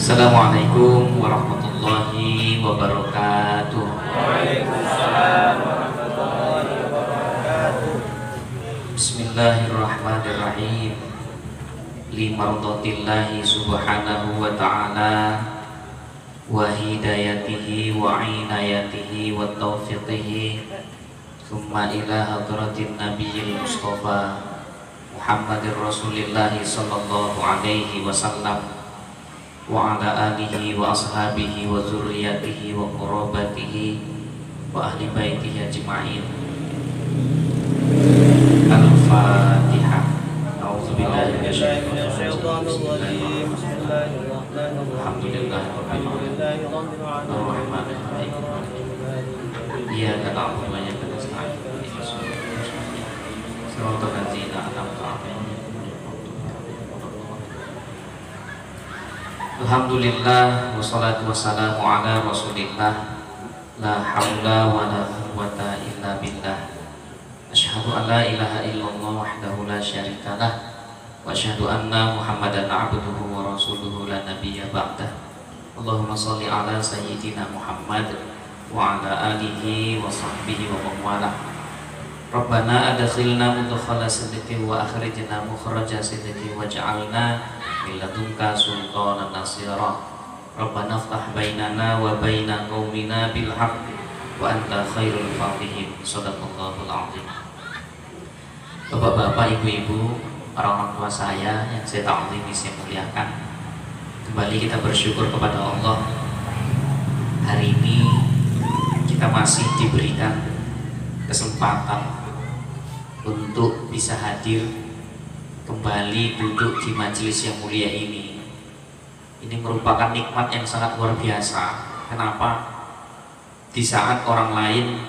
Assalamualaikum warahmatullahi wabarakatuh. Waalaikumsalam warahmatullahi wabarakatuh. Bismillahirrahmanirrahim. Limardatillahi subhanahu wa ta'ala wa hidayatihi wa inayatihi wa taufiqihi, thumma ila hadratin nabiyil mustafa Muhammadir Rasulillahi sallallahu alaihi wasallam wa ala alihi wa ashabihi wa zurriyatihi wa qurabatihi wa ahli baitihi ajma'in. Al-Fatihah. A'udzubillahi minasyaitonir rajim. Bismillahirrahmanirrahim. Alhamdulillahirabbil alamin. Iyyaka na'budu wa iyyaka nasta'in. Shiratal ladzina an'amta 'alaihim. Alhamdulillah wassalatu wassalamu ala Rasulillah, la haula wa la quwwata illa billah. Asyhadu an la ilaha illallah wahdahu la syarikalah wa asyhadu anna Muhammadan abduhu wa rasuluhu la nabiyya ba'dah. Allahumma shalli ala sayyidina Muhammad wa ala alihi wa sahbihi wa man walah. Rabbana adkhilna mudkhala sidqin wa akhrijna mukhraja sidqin waj'alna min ladunka sultanan nasira. Rabbana iftah bainana wa baina qaumina bil haqq wa anta khairul fatihin. Shadaqallahul azim. Bapak-bapak, ibu-ibu, orang tua saya yang saya ta'zimi, saya muliakan, kembali kita bersyukur kepada Allah. Hari ini kita masih diberikan kesempatan untuk bisa hadir kembali duduk di majelis yang mulia ini. Ini merupakan nikmat yang sangat luar biasa. Kenapa? Di saat orang lain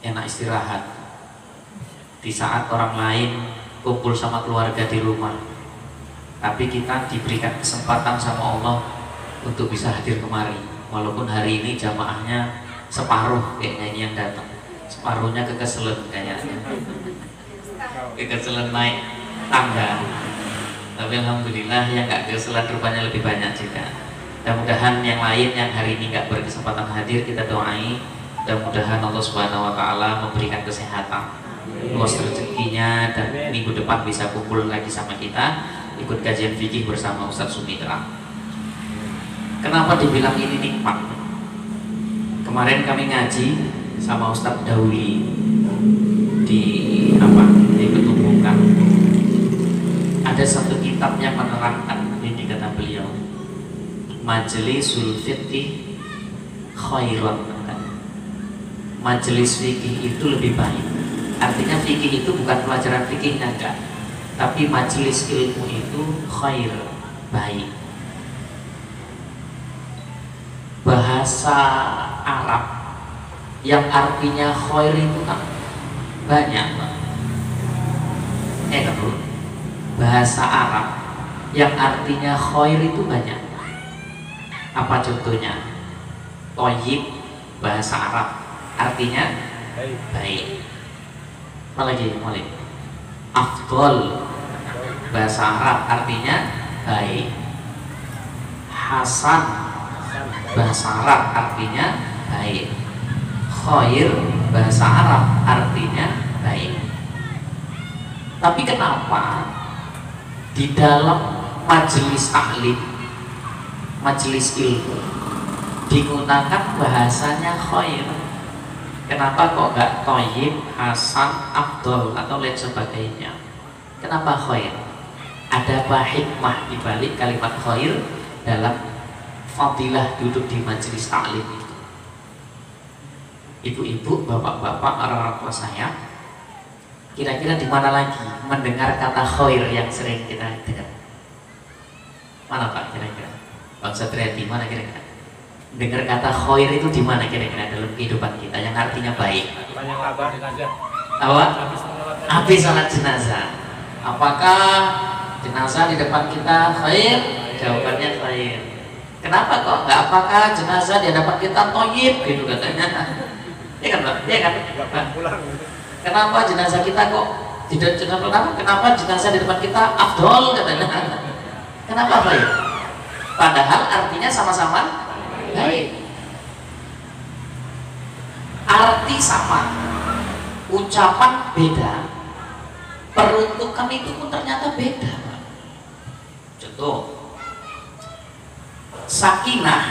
enak istirahat, di saat orang lain kumpul sama keluarga di rumah, tapi kita diberikan kesempatan sama Allah untuk bisa hadir kemari. Walaupun hari ini jamaahnya separuh kayaknya ini yang datang, separuhnya kekeselan kayaknya, kekeselan naik tangga. Tapi alhamdulillah yang nggak kekeselan rupanya lebih banyak juga. Mudah-mudahan yang lain yang hari ini nggak berkesempatan hadir, kita doai mudah-mudahan Allah Subhanahu wa taala memberikan kesehatan, luas rezekinya, dan minggu depan bisa kumpul lagi sama kita ikut kajian fikih bersama Ustadz Sumitra. Kenapa dibilang ini nikmat? Kemarin kami ngaji sama Ustadz Dauli di Ketumbukan. Ada satu kitab yang menerangkan ini, kata beliau, Majlisul Fiqih Khairan. Majelis fikih itu lebih baik. Artinya fikih itu bukan pelajaran fikihnya, enggak, tapi majelis ilmu itu khair, baik. Bahasa Arab yang artinya khair itu kan banyak. Bahasa Arab yang artinya khair itu banyak. Apa contohnya? Thayyib, bahasa Arab artinya baik. Apalagi mulai afdol, bahasa Arab artinya baik. Hasan, bahasa Arab artinya baik. Khair, bahasa Arab artinya baik. Tapi kenapa di dalam majelis taklim, majelis ilmu, digunakan bahasanya khair? Kenapa kok nggak thayyib, hasan, afdol atau lain sebagainya? Kenapa khair? Ada apa hikmah di balik kalimat khair dalam fadilah duduk di majelis taklim itu? Ibu-ibu, bapak-bapak, orang-orang tua saya, kira-kira di mana lagi mendengar kata khair yang sering kita dengar? Mana Pak kira-kira? Bang Satriati, mana kira-kira? Dengar kata khair itu di mana kira-kira dalam kehidupan kita yang artinya baik? Banyak kabar jenazah. Apa? Habis salat jenazah. Apakah jenazah di depan kita khair? Jawabannya khair. Kenapa kok nggak apakah jenazah di hadapan kita thayyib gitu katanya? Iya kan Pak? Iya kan? Kenapa jenazah kita kok tidak jenazah? Kenapa jenazah di depan kita afdol katanya? Kenapa khair? padahal artinya sama-sama baik. Arti sama, ucapan beda, peruntukan itu pun ternyata beda. Contoh, sakinah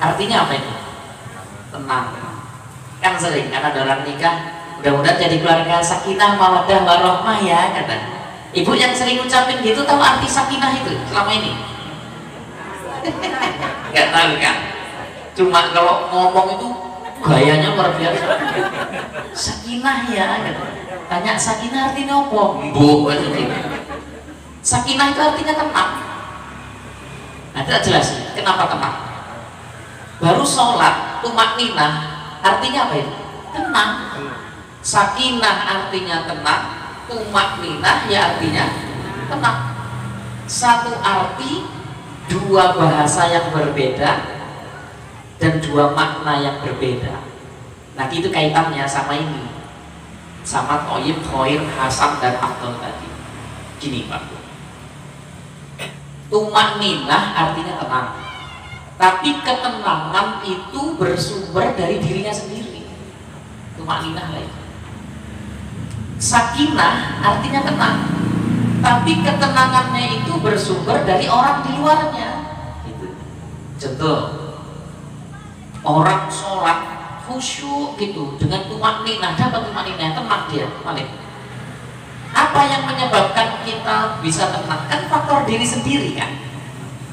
artinya apa itu? Tenang. Kan sering kan ada orang nikah, mudah-mudahan jadi keluarga sakinah mawaddah warahmah ya kata. Ibu yang sering ucapin gitu tahu arti sakinah itu selama ini? Nggak tahu kan? Cuma kalau ngomong itu gayanya luar biasa. Sakinah ya kata. Tanya sakinah artinya apa? Bu, sakinah itu artinya tenang. Nah, tidak jelas kenapa tenang. Baru sholat, tumakninah artinya apa itu? Tenang. Sakinah artinya tenang, tumakninah ya artinya tenang. Satu arti, dua bahasa yang berbeda dan dua makna yang berbeda. Nah itu kaitannya sama ini, sama Thayyib, Khair, Hasan dan Afdal tadi. Gini Pak, tumakninah artinya tenang, tapi ketenangan itu bersumber dari dirinya sendiri. Tumakninah lagi. Sakinah artinya tenang, tapi ketenangannya itu bersumber dari orang di luarnya. Gitu. Contoh, orang sholat khusyuk gitu dengan tumakninah, dapat tumakninah, tenang dia, balik. Apa yang menyebabkan kita bisa tenang? Kan faktor diri sendiri kan.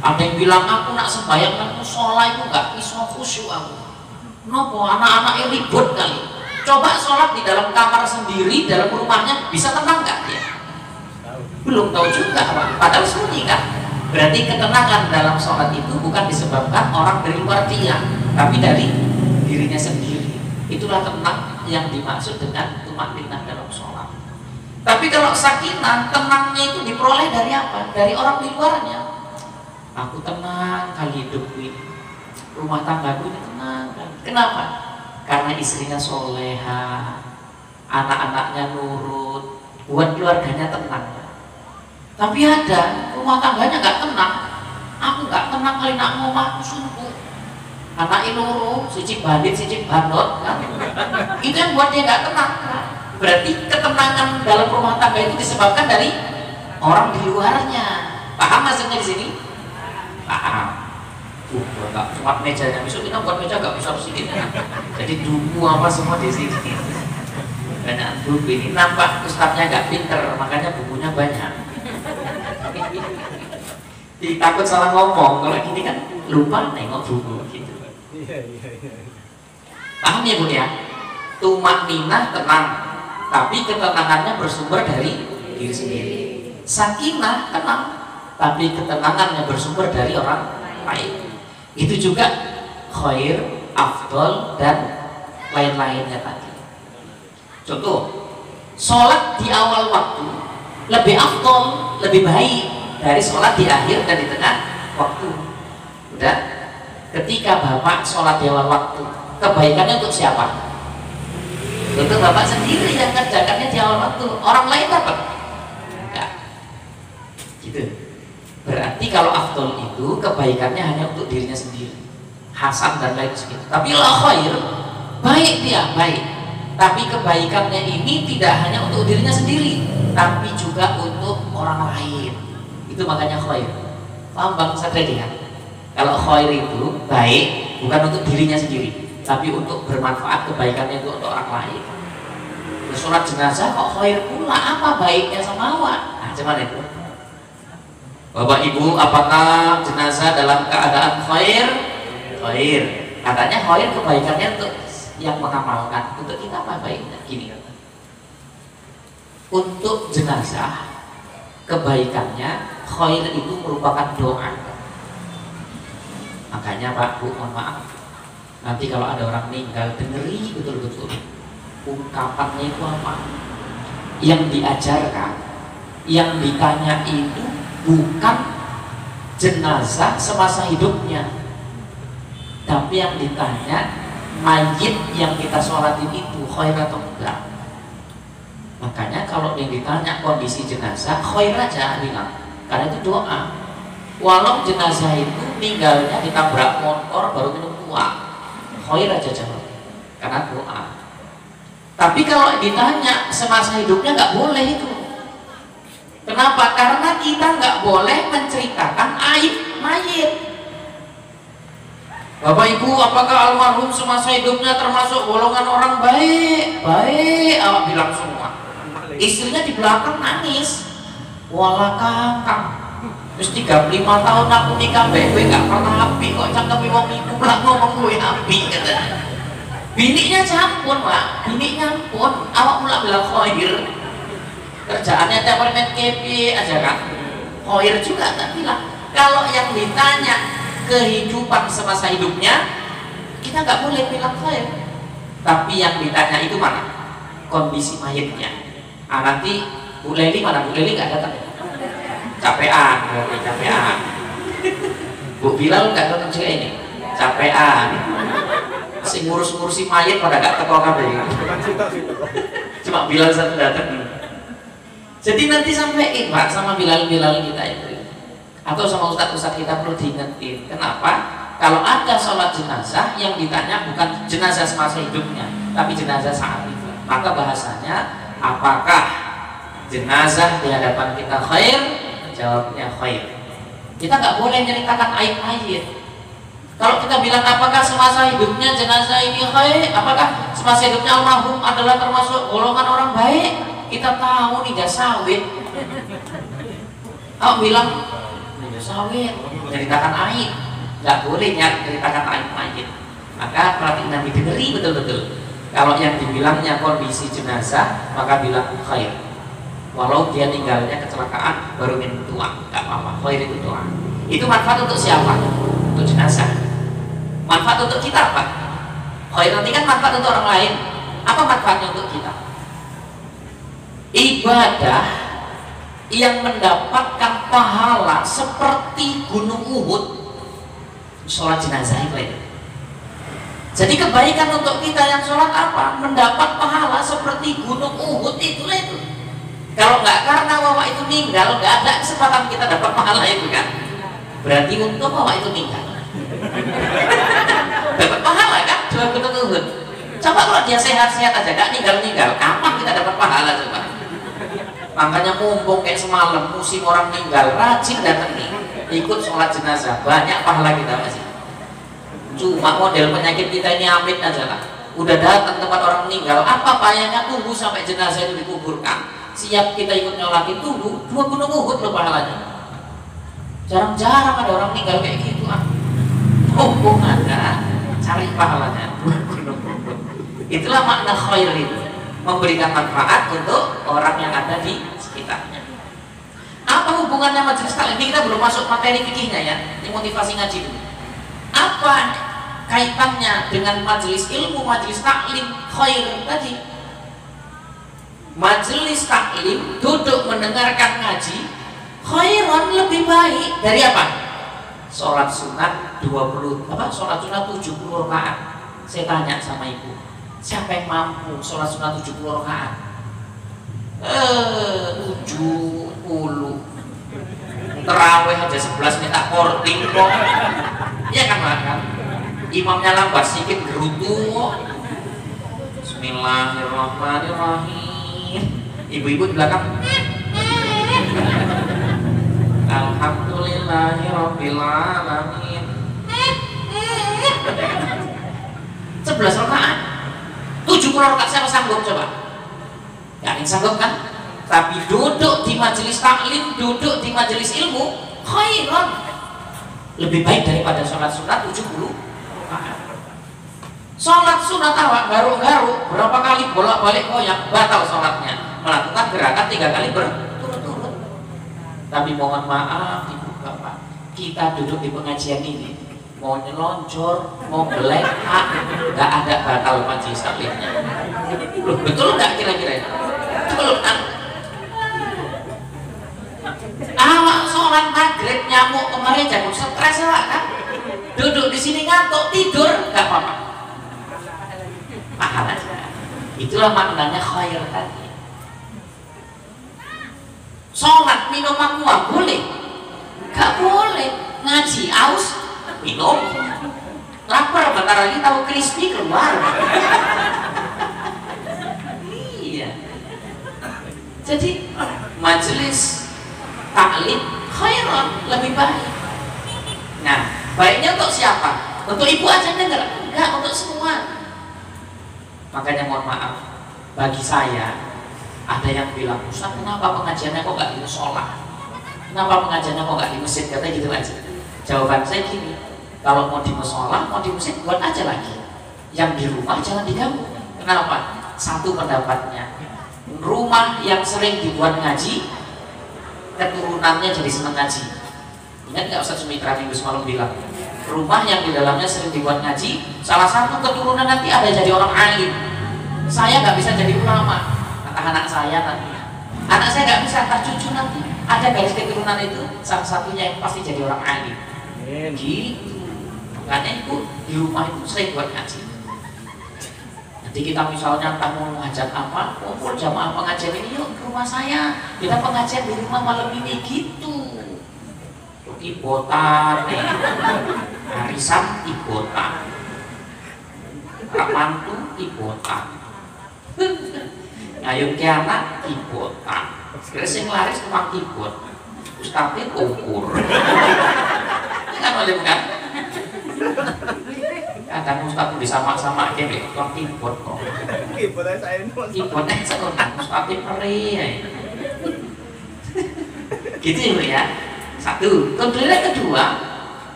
Ada yang bilang aku nak sembahyang aku sholat itu nggak bisa khusyuk aku. Nopo anak-anaknya ribut kali. Coba sholat di dalam kamar sendiri, dalam rumahnya bisa tenang nggak dia? Belum tahu juga, Pak. Padahal sunyi kan. Berarti ketenangan dalam sholat itu bukan disebabkan orang dari luar dia, tapi dari dirinya sendiri. Itulah tenang yang dimaksud dengan tumakninah dalam sholat. Tapi kalau sakinah, tenangnya itu diperoleh dari apa? Dari orang di luarnya. Aku tenang kali hidup ini, rumah tanggaku ini tenang. Kenapa? Karena istrinya soleha, anak-anaknya nurut, buat keluarganya tenang. Tapi ada rumah tangganya nggak tenang. Aku nggak tenang kali nak ngomong, aku sungguh. Anak loro, siji bandit, siji bandot, kan? Itu yang buat dia nggak tenang. Berarti ketenangan dalam rumah tangga itu disebabkan dari orang di luarnya. Paham maksudnya di sini? Paham. Nggak kuat mejanya, besok kita buat meja nggak bisa sini. Jadi duku apa semua di sini. Banyak buku ini nampak ustadznya nggak pinter, makanya bukunya banyak. Takut salah ngomong, kalau gini kan lupa nengok buku gitu. Paham ya Bu ya? Tumakninah tenang, tapi ketenangannya bersumber dari diri sendiri. Sakinah tenang, tapi ketenangannya bersumber dari orang lain. Itu juga khair, afdol, dan lain-lainnya tadi. Contoh, sholat di awal waktu lebih afdol, lebih baik dari sholat di akhir dan di tengah waktu. Udah, ketika Bapak sholat di awal waktu, kebaikannya untuk siapa? Untuk Bapak sendiri yang kerjakannya di awal waktu. Orang lain dapat? Enggak. Gitu. Berarti kalau afdol itu kebaikannya hanya untuk dirinya sendiri, Hasan dan lain sebagainya. Tapi la khair, baik dia, baik. Tapi kebaikannya ini tidak hanya untuk dirinya sendiri, tapi juga untuk orang lain. Itu makanya khair. Paham Bang Sadredi kan? Kalau khair itu baik bukan untuk dirinya sendiri, tapi untuk bermanfaat, kebaikannya itu untuk orang lain. Sholat jenazah kok khair pula, apa baiknya sama awak? Nah, cuman itu. Bapak Ibu, apakah jenazah dalam keadaan khair? Khair. Katanya khair kebaikannya untuk yang mengamalkan. Untuk kita apa baiknya? Gini. Untuk jenazah kebaikannya khair itu merupakan doa. Makanya Pak Bu, mohon maaf. Nanti kalau ada orang meninggal, dengeri betul-betul ungkapannya itu apa? Yang diajarkan, yang ditanya itu bukan jenazah semasa hidupnya, tapi yang ditanya mayit yang kita sholatin itu khair atau enggak. Makanya kalau yang ditanya kondisi jenazah khair aja bilang, karena itu doa. Walau jenazah itu meninggalnya ditabrak motor baru minum tua, khair aja jawab, karena doa. Tapi kalau ditanya semasa hidupnya nggak boleh itu. Kenapa? Karena kita nggak boleh menceritakan aib mayit. Bapak Ibu, apakah almarhum semasa hidupnya termasuk golongan orang baik? Baik, awak bilang semua. Istrinya di belakang nangis. Wala kakang, terus 35 tahun aku nikah gue gak pernah api kok cakep wong iku lah ngomong gue api katanya. Biniknya campur Pak, biniknya pun awak mulai bilang khair. Kerjaannya tiap hari main kepi aja kan. Khair juga tak bilang. Kalau yang ditanya kehidupan semasa hidupnya, kita nggak boleh bilang khair. Tapi yang ditanya itu mana? Kondisi mayitnya. Nanti Bu Leli mana? Bu Leli nggak datang. Capean, capean. Bu Bilal nggak datang juga ini. Capean. Si ngurus-ngurusi mayit pada nggak teko kabeh. Cuma Bilal satu datang. Jadi nanti sampai Pak sama Bilal-Bilal kita itu, atau sama ustadz-ustadz kita perlu diingetin. Kenapa? Kalau ada sholat jenazah yang ditanya bukan jenazah semasa hidupnya, tapi jenazah saat itu, maka bahasanya apakah jenazah di hadapan kita khair? Jawabnya khair. Kita nggak boleh menceritakan aib mayit. Kalau kita bilang apakah semasa hidupnya jenazah ini khair, apakah semasa hidupnya almarhum adalah termasuk golongan orang baik, kita tahu nih dia sawit. Aku bilang dia sawit, menceritakan aib. Nggak boleh menceritakan aib mayit. Maka perhatikan Nabi, dengerin betul-betul. Kalau yang dibilangnya kondisi jenazah, maka bilang khair. Walau dia tinggalnya kecelakaan baru minum tua, nggak apa-apa. Khair itu doa. Itu manfaat untuk siapa? Untuk jenazah. Manfaat untuk kita apa? Khair nanti kan manfaat untuk orang lain. Apa manfaatnya untuk kita? Ibadah yang mendapatkan pahala seperti gunung Uhud, sholat jenazah itu. Jadi kebaikan untuk kita yang sholat apa? Mendapat pahala seperti gunung Uhud, itulah itu. Kalau nggak karena wawa itu meninggal, nggak ada kesempatan kita dapat pahala itu kan. Berarti untung wawa itu meninggal. Dapat pahala kan? Coba gunung Uhud. Coba kalau dia sehat-sehat aja, nggak meninggal, kapan kita dapat pahala coba? Makanya mumpung kayak semalam musim orang meninggal, rajin datang nih ikut sholat jenazah, banyak pahala kita masih. Cuma model penyakit kita ini amit aja lah. Udah datang tempat orang meninggal, apa payahnya tunggu sampai jenazah itu dikuburkan? Siap kita ikut nyolatin, tunggu 2 gunung Uhud loh pahalanya. Jarang-jarang ada orang meninggal kayak gitu mumpung ada, cari pahalanya 2 gunung Uhud. Itulah makna khair itu, memberikan manfaat untuk orang yang ada di sekitarnya. Apa hubungannya majelis taklim? Ini kita belum masuk materi fikihnya ya, ini motivasi ngaji dulu. Apa kaitannya dengan majelis ilmu, majelis taklim khair tadi? Majelis taklim duduk mendengarkan ngaji khairan, lebih baik dari apa? Sholat sunat 20 apa? Sholat sunat 70 rakaat. Saya tanya sama ibu, siapa yang mampu sholat sunat 70 rakaat? 70. Terawih aja 11 minta korting kok. Iya kan makan. Imamnya lambat sedikit gerutu. Bismillahirrahmanirrahim. Ibu-ibu di belakang. Alhamdulillahirabbil alamin. 11 rakaat. 70 rakaat siapa sanggup coba? Gak ada yang sanggup kan? Tapi duduk di majelis taklim, duduk di majelis ilmu khairan, lebih baik daripada sholat sunat 70 rakaat. Sholat sunat awak garuk-garuk berapa kali bolak-balik koyak, batal sholatnya. Melakukan gerakan 3 kali berturut-turut. Tapi mohon maaf ibu bapak, kita duduk di pengajian ini mau nyelonjor, mau belek, nggak ada batal majelis taklimnya. Loh, betul nggak kira-kira? Betul kan? Awak sholat maghrib nyamuk kemarin jangan stres awak kan? Duduk di sini ngantuk tidur nggak apa-apa. Pahala. Itulah maknanya khair tadi. Sholat minum aqua boleh? Nggak boleh. Ngaji aus minum. Lapar bentar lagi tahu crispy keluar. Iya. Jadi majelis taklim khairan, lebih baik. Nah, baiknya untuk siapa? Untuk ibu aja dengar? Enggak, untuk semua. Makanya mohon maaf, bagi saya ada yang bilang, Ustaz kenapa pengajiannya kok nggak di musola? Kenapa pengajiannya kok nggak di masjid? Katanya gitu aja. Jawaban saya gini, kalau mau di musola, mau di masjid, buat aja lagi. Yang di rumah jangan diganggu. Kenapa? Satu pendapatnya, rumah yang sering dibuat ngaji, keturunannya jadi senang ngaji. Ingat nggak Ustaz Sumitra minggu semalam bilang, rumah yang di dalamnya sering dibuat ngaji, salah satu keturunan nanti ada jadi orang alim. Saya nggak bisa jadi ulama, kata anak saya nanti. Anak saya nggak bisa, tak cucu nanti. Ada garis keturunan itu, salah satunya yang pasti jadi orang alim. Gitu. Makanya itu di rumah itu sering buat ngaji. Nanti kita misalnya entah mau mengajar apa, kumpul jamaah pengajian ini yuk ke rumah saya. Kita pengajian di rumah malam ini gitu. Ibotan, arisan ibotan, mantu ibotan, ngayun ke anak ibotan, terus yang laris memang ibot, ustadznya ukur, ini kan boleh bukan? Kadang ustadz disama-sama aja deh, tukang ibot kok. Ibotnya saya Ustadznya perih, gitu ya. Satu, kemudian kedua,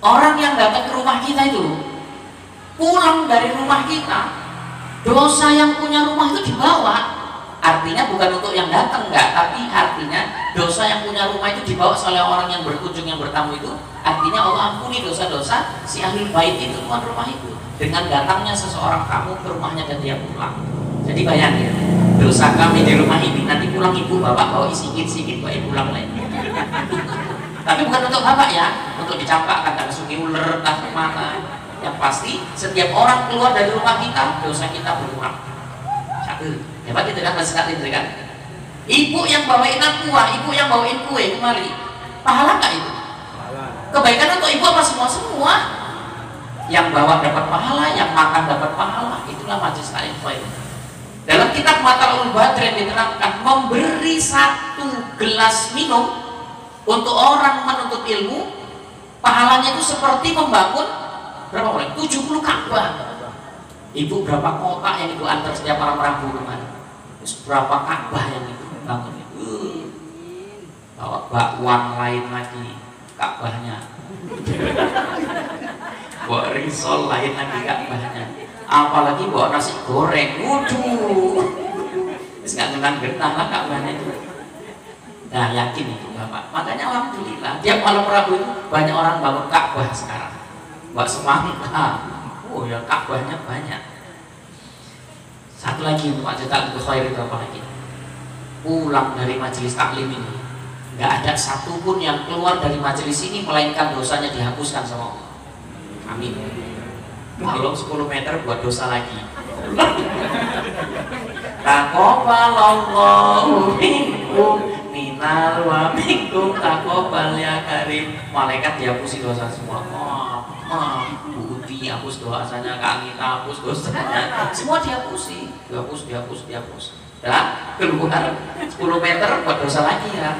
orang yang datang ke rumah kita itu pulang dari rumah kita, dosa yang punya rumah itu dibawa. Artinya bukan untuk yang datang enggak, tapi artinya dosa yang punya rumah itu dibawa oleh orang yang berkunjung, yang bertamu itu. Artinya Allah ampuni dosa-dosa si ahli bait itu, tuan rumah itu, dengan datangnya seseorang tamu ke rumahnya dan dia pulang. Jadi bayangin, dosa kami di rumah ini, nanti pulang ibu bapak bawa sikit-sikit bawa pulang lagi. Tapi bukan untuk bapak ya, untuk dicampakkan ke sungai ular entah kemana. Yang pasti setiap orang keluar dari rumah kita, dosa kita berkurang. Satu, hebat itu kan, masih sekali itu kan. Ibu yang bawain kuah, ibu yang bawain kue kemari, pahala nggak itu? Kebaikan untuk ibu apa semua? Semua. Yang bawa dapat pahala, yang makan dapat pahala. Itulah majelis taklim khair. Dalam kitab Matalul Badrin diterangkan, memberi satu gelas minum untuk orang menuntut ilmu, pahalanya itu seperti membangun berapa orang? 70 Ka'bah. Ibu berapa kotak yang ibu antar setiap malam Rabu kemarin? Berapa Ka'bah yang ibu bangun itu? Bawa bakwan lain lagi Ka'bahnya. Bawa risol lain lagi Ka'bahnya. Apalagi bawa nasi goreng. Waduh. Terus nggak kenal getah lah Ka'bahnya itu. Nah, yakin itu Bapak. Makanya alhamdulillah tiap malam Rabu itu banyak orang bangun Ka'bah sekarang. Buat semangka. Oh ya, Ka'bahnya banyak. Satu lagi majelis taklim khair itu apa lagi? Pulang dari majelis taklim ini, nggak ada satupun yang keluar dari majelis ini melainkan dosanya dihapuskan sama Allah. Amin. Kalau 10 meter buat dosa lagi. Taqabbalallahu minkum minal wa minkum taqabbal ya karim. Malaikat dihapusi dosa semua. Bu Uti hapus dosanya, Kak Anita hapus dosanya, semua dihapusi, dihapus. Dan keluar 10 meter buat dosa lagi ya.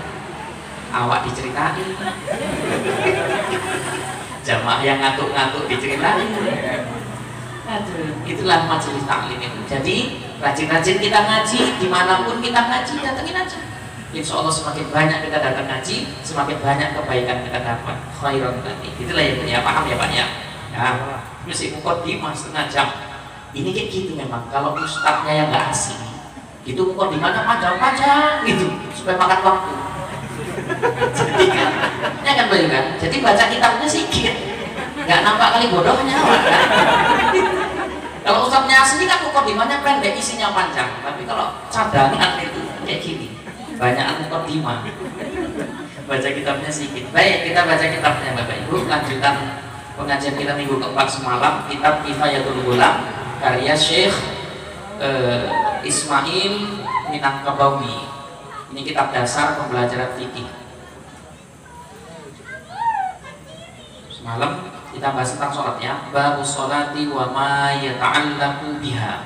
Awak diceritain. Jamaah yang ngantuk-ngantuk diceritain. Aduh, itulah majelis taklim itu. Jadi rajin-rajin kita ngaji, dimanapun kita ngaji, datengin aja. Insya Allah semakin banyak kita datang ngaji, semakin banyak kebaikan kita dapat. Khairan tadi. Itulah yang punya paham ya Pak ya. Ya, mesti mukadimah setengah jam. Ini kayak gitu memang. Kalau ustadznya yang nggak asing, itu mukadimahnya panjang-panjang gitu, supaya makan waktu. Jadi kan, ya kan banyak kan. Jadi baca kitabnya sedikit, nggak nampak kali bodohnya. Kan? Kalau ustadznya asli kan mukadimahnya pendek, isinya panjang. Tapi kalau cadangan itu kayak gini. Banyak mukadimah. Baca kitabnya sedikit. Baik, kita baca kitabnya Bapak Ibu. Lanjutan pengajian kita minggu keempat semalam, kitab Kifayatul Ulam karya Syekh Ismail Minangkabawi. Ini kitab dasar pembelajaran fikih. Semalam kita bahas tentang sholat ya. Babus sholati wa ma yata'allaqu biha.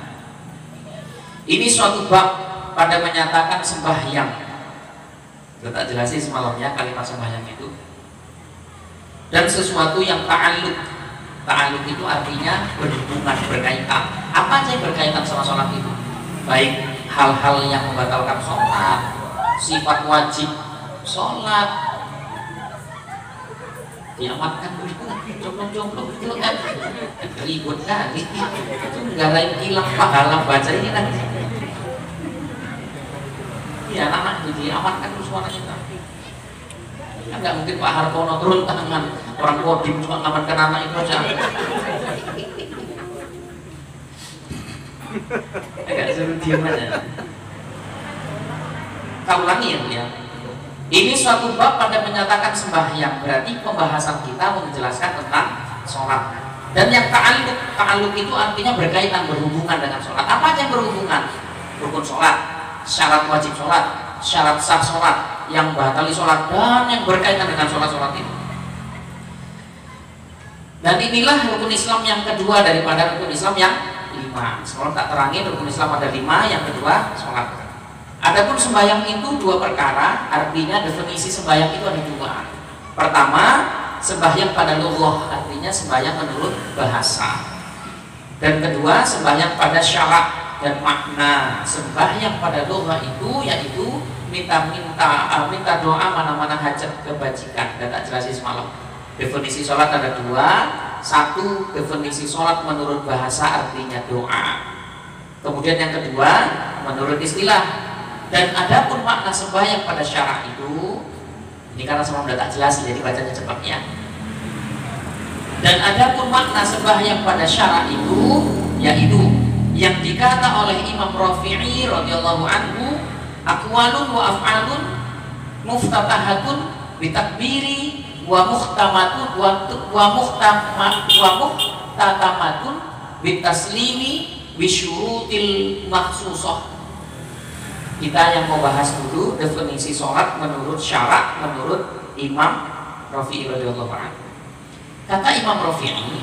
Ini suatu bab pada menyatakan sembahyang. Kita tak jelasin semalamnya kalimat sembahyang itu. Dan sesuatu yang ta'alluq. Ta'alluq itu artinya berhubungan, berkaitan. Apa aja yang berkaitan sama sholat itu? Baik hal-hal yang membatalkan sholat, sifat wajib sholat, diamatkan dulu, jomblo-jomblo itu kan ribut kali. Itu negara hilang pahala baca ini kan. Iya, anak-anak jadi amankan dulu suaranya. Kan nggak mungkin Pak Hartono turun tangan, orang Kodim cuma ngamankan anak itu aja. Agak suruh diam aja. Kau ulangi ya. Ini suatu bab pada menyatakan sembahyang, berarti pembahasan kita menjelaskan tentang sholat. Dan yang ta'alluq itu artinya berkaitan, berhubungan dengan sholat. Apa aja yang berhubungan? Rukun sholat, syarat wajib sholat, syarat sah sholat, yang batali sholat, dan yang berkaitan dengan sholat-sholat itu. Dan inilah rukun Islam yang kedua daripada rukun Islam yang 5. Sekarang tak terangin rukun Islam ada 5, yang kedua sholat. Adapun sembahyang itu 2 perkara, artinya definisi sembahyang itu ada 2. Pertama, sembahyang pada lughah, artinya sembahyang menurut bahasa. Dan kedua, sembahyang pada syarak dan makna. Sembahyang pada lughah itu yaitu minta doa mana-mana hajat kebajikan. Dan tak jelasin semalam. Definisi sholat ada 2. 1, definisi sholat menurut bahasa artinya doa. Kemudian yang kedua, menurut istilah. Dan adapun makna sembahyang pada syarak itu, ini karena semua sudah tak jelas jadi bacanya cepatnya. Dan adapun makna sembahyang pada syarak itu, yaitu yang dikata oleh Imam Rafi'i radhiyallahu anhu, aqwalun wa af'alun muftatahatun bitakbiri wa muhtamatun wa muhtatamatun bitaslimi bisyurutil makhsusah. Kita yang mau bahas dulu definisi sholat menurut syarak, menurut Imam Rafi'i radhiyallahu anhu. Kata Imam Rafi'i,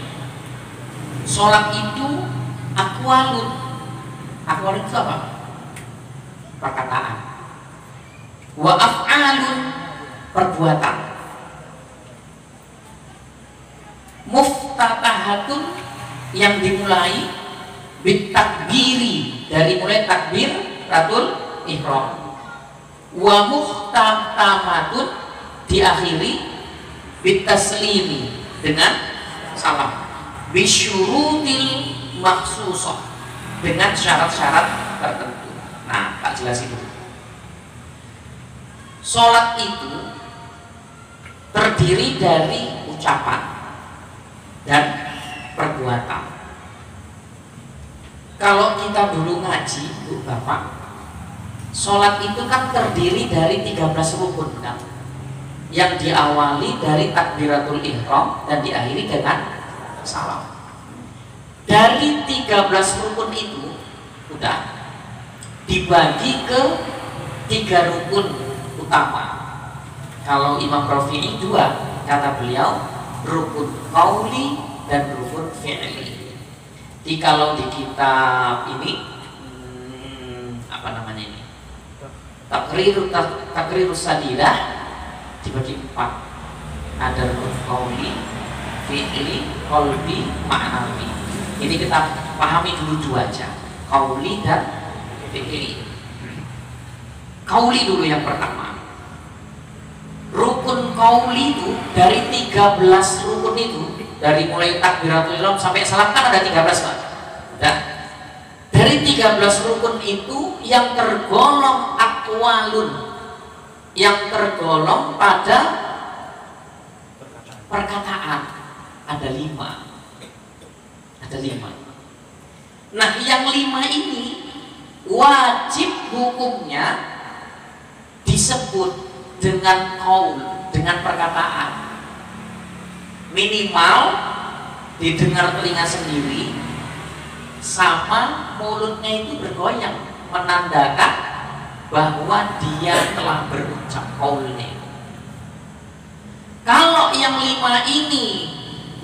sholat itu aqwalun. Aqwalun itu apa? Perkataan. Wa af'alun, perbuatan. Muftatahatun, yang dimulai bitakbiri, dari mulai takbir ratul ihram. Wa muhtatamatun, diakhiri bitaslimi, dengan salam. Bisyurutil maksusah, dengan syarat-syarat tertentu. Nah, tak jelasin dulu. Sholat itu terdiri dari ucapan dan perbuatan. Kalau kita dulu ngaji, Bu Bapak, sholat itu kan terdiri dari 13 rukun kan? Yang diawali dari takbiratul ihram dan diakhiri dengan salam. Dari 13 rukun itu udah dibagi ke 3 rukun utama. Kalau Imam Rafi'i 2, kata beliau rukun qauli dan rukun fi'li. Jadi kalau di kitab ini apa namanya ini? Takrirus Sadidah dibagi 4. Ada rukun qauli, fi'li, qalbi, ma'nawi. Ini kita pahami dulu 2 aja. Qauli dan fi'li. Qauli dulu yang pertama. Rukun qauli itu dari 13 rukun itu, dari mulai takbiratul ihram sampai salam kan ada 13 Pak. Nah, dari 13 rukun itu yang tergolong aqwalun, yang tergolong pada perkataan ada 5. Ada 5. Nah, yang 5 ini wajib hukumnya disebut dengan qaul, dengan perkataan. Minimal didengar telinga sendiri, sama mulutnya itu bergoyang, menandakan bahwa dia telah berucap qaulnya. Kalau yang 5 ini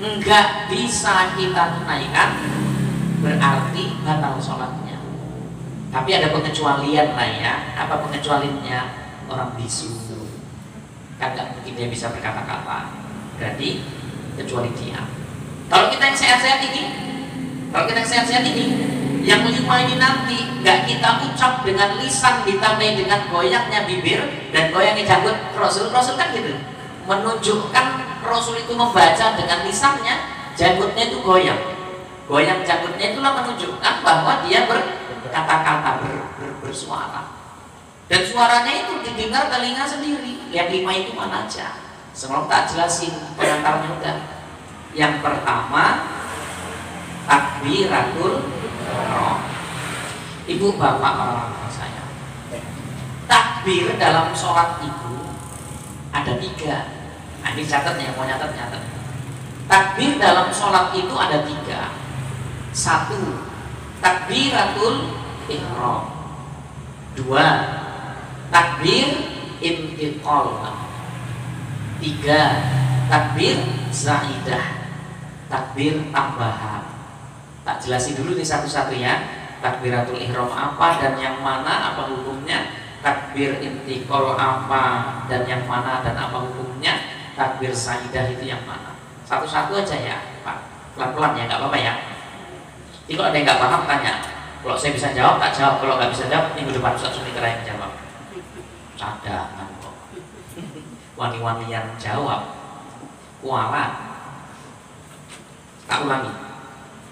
nggak bisa kita tunaikan, berarti batal sholatnya. Tapi ada pengecualian lah ya. Apa pengecualiannya? Orang bisu kan nggak mungkin dia bisa berkata-kata, berarti kecuali dia. Kalau kita yang sehat-sehat ini, yang 5 ini nanti nggak kita ucap dengan lisan ditandai dengan goyangnya bibir dan goyangnya janggut. Rasul kan gitu, menunjukkan Rasul itu membaca dengan lisannya, janggutnya itu goyang janggutnya itulah menunjukkan bahwa dia berkata-kata, bersuara, dan suaranya itu didengar telinga sendiri. Yang 5 itu mana aja? Sebelum tak jelasin pengantarnya udah. Yang pertama, takbiratul ihram. Ibu bapak orang tua saya, takbir dalam sholat itu ada 3. Nah, ini catat ya, mau nyatat. Takbir dalam sholat itu ada 3. 1, takbiratul ihram. 2, takbir intiqal. 3, takbir zaidah, takbir tambahan. Tak jelasin dulu nih satu-satu ya. Takbiratul ihram apa dan yang mana, apa hukumnya? Takbir intiqal apa dan yang mana dan apa hukumnya? Takbir zaidah itu yang mana? Satu-satu aja ya Pak, pelan-pelan ya, nggak apa-apa ya. Jadi kalau ada yang nggak paham tanya. Kalau saya bisa jawab, tak jawab. Kalau nggak bisa jawab, minggu depan Ustaz Sumitera yang jawab. Cadangan kok. Wani-wani yang jawab kualat. Tak ulangi.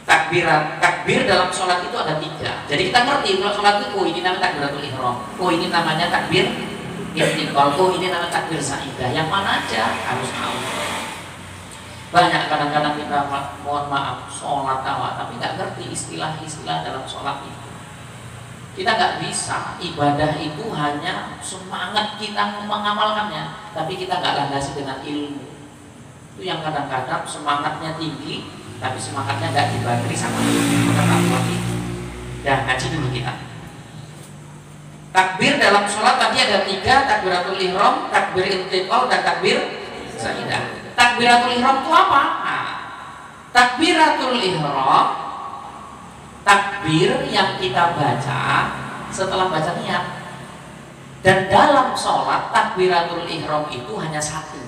Takbir dalam sholat itu ada 3. Jadi kita ngerti kalau sholat itu, oh ini namanya takbiratul ihram, oh ini namanya takbir intiqal, oh ini namanya takbir zaidah. Yang mana aja harus tahu. Banyak kadang-kadang kita mohon maaf sholat awal tapi nggak ngerti istilah-istilah dalam sholat itu. Kita nggak bisa, ibadah itu hanya semangat kita mengamalkannya, tapi kita nggak landasi dengan ilmu. Itu yang kadang-kadang semangatnya tinggi, tapi semangatnya nggak dibagi sama ilmu. Dan ngaji dulu kita. Takbir dalam sholat tadi ada 3, takbiratul ihram, takbir intiqal, dan takbir zaidah. Takbiratul ihram itu apa? Nah, takbiratul ihram, takbir yang kita baca setelah baca niat. Dan dalam sholat takbiratul ihram itu hanya 1,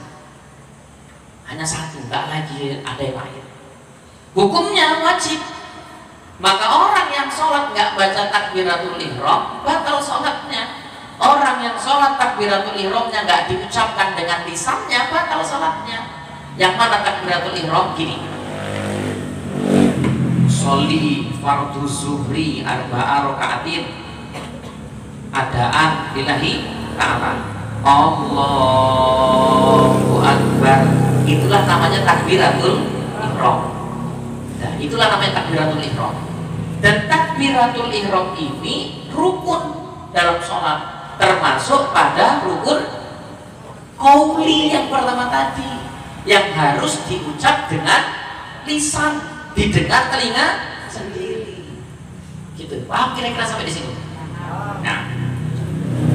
nggak lagi ada yang lain. Hukumnya wajib. Maka orang yang sholat nggak baca takbiratul ihram batal sholatnya. Orang yang sholat takbiratul ihramnya nggak diucapkan dengan lisannya batal sholatnya. Yang mana takbiratul ihram? Gini, sholli fardhu zuhri 4 rakaatin adaan lillahi ta'ala, Allahu akbar. Itulah namanya takbiratul ihram. Nah, itulah namanya takbiratul ihram. Dan takbiratul ihram ini rukun dalam sholat, termasuk pada rukun qauli yang pertama tadi, yang harus diucap dengan lisan, didengar telinga sendiri. Gitu. Paham kira-kira sampai di sini? Nah,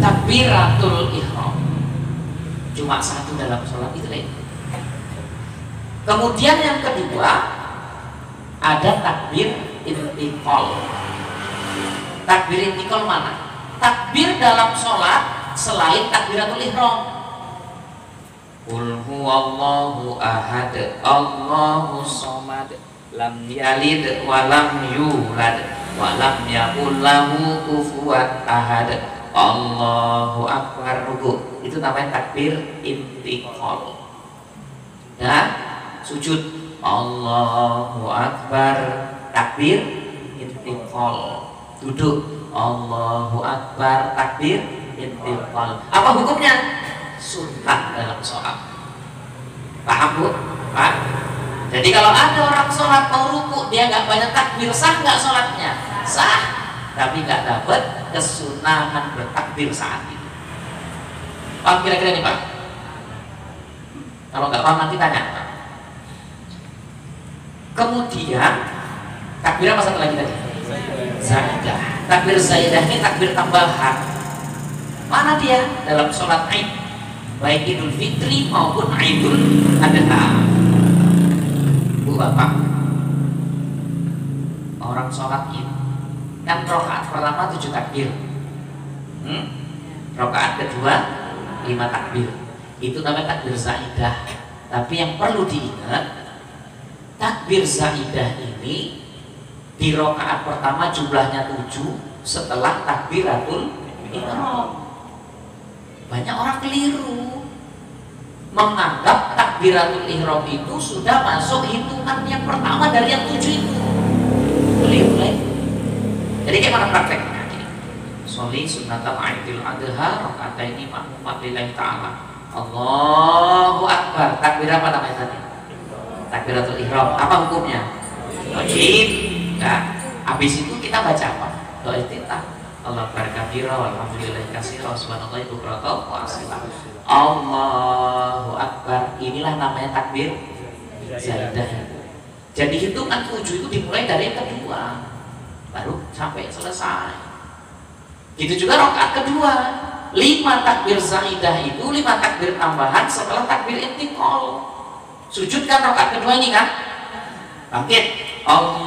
takbiratul ihram cuma 1 dalam sholat itu deh. Kemudian yang kedua ada takbir intiqal. Takbir intiqal mana? Takbir dalam sholat selain takbiratul ihram. Qul huwallahu ahad, Allahu somad, lam yalid wa lam yulad wa lam yakul lahu kufuwan ahad, Allahu akbar. Ruku itu namanya takbir intiqal. Dan sujud Allahu akbar, takbir intiqal. Duduk Allahu akbar, takbir intiqal. Apa hukumnya? Sunnah dalam sholat. Paham Bu? Pak? Jadi kalau ada orang sholat mau ruku, dia nggak banyak takbir, sah nggak sholatnya? Sah, tapi nggak dapat kesunahan bertakbir saat itu. Paham kira-kira nih Pak? Kalau nggak paham nanti tanya Pak. Kemudian takbir apa satu lagi tadi? Zaidah. Takbir zaidah ini takbir tambahan. Mana dia? Dalam sholat Id, baik Idul Fitri maupun Idul Adha. Ibu bapak, orang sholat Id kan rakaat pertama 7 takbir, rakaat kedua 5 takbir. Itu namanya takbir zaidah. Tapi yang perlu diingat, takbir zaidah ini di rakaat pertama jumlahnya 7 setelah takbiratul ihram. Banyak orang keliru menganggap takbiratul ihram itu sudah masuk hitungan yang pertama dari yang 7 itu. Keliru. Jadi gimana prakteknya? Sholli sunnatal Aidil Adha raka'ataini ma'mumat lillahi ta'ala. Allahu Akbar. Takbir apa namanya tadi? Takbiratul ihram. Apa hukumnya? Wajib. Nah, habis itu kita baca apa? Doa iftitah. Allah barakabira walhamdulillahi katsira subhanallahi bukratan wa asila. Allahu Akbar. Inilah namanya takbir zaidah. Jadi hitungan 7 itu dimulai dari yang kedua baru sampai selesai. Gitu juga rakaat kedua, 5 takbir zaidah itu 5 takbir tambahan setelah takbir intiqal. Sujud kan rakaat kedua ini kan? Bangkit. Allahu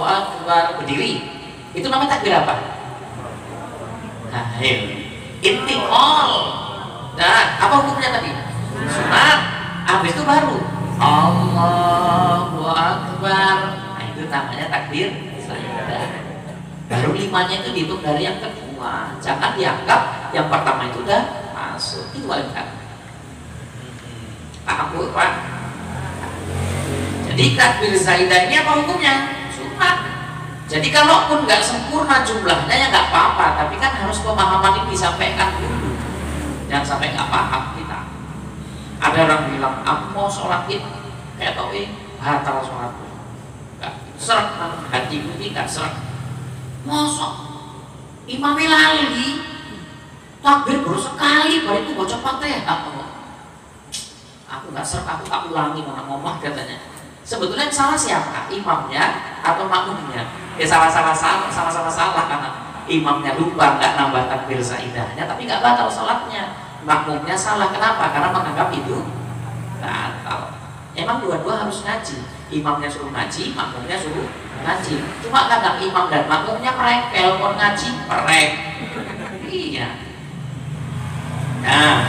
Akbar, berdiri. Itu namanya takbir apa? Intiqal. Nah, apa hukumnya tadi? Sunat. Habis itu baru Allahu Akbar. Nah, itu namanya takbir zaidah. Baru 5-nya itu dihitung dari yang kedua. Jangan dianggap yang pertama itu udah masuk. Itu paling kan. Paham Bu, Pak? Jadi takbir zaidah ini apa hukumnya? Sunat. Jadi kalaupun nggak sempurna jumlahnya ya nggak apa-apa, tapi kan harus pemahaman ini disampaikan dulu. Jangan sampai nggak paham kita. Ada orang bilang, aku mau sholat Id, kayak tau batal sholatku, nggak serak, hati ini nggak serak. Mosok imamnya lali, takbir baru sekali, baru itu baca Fatihah. Aku nggak serak, aku ulangi mana ngomong katanya. Sebetulnya yang salah siapa? Imamnya atau makmumnya? Ya sama-sama salah karena imamnya lupa nggak nambah takbir zaidahnya, tapi nggak batal sholatnya. Makmumnya salah, kenapa? Karena menganggap itu batal. Emang dua-dua harus ngaji. Imamnya suruh ngaji, makmumnya suruh ngaji. Cuma kadang imam dan makmumnya merengkel, mau ngaji perek. Iya. Nah,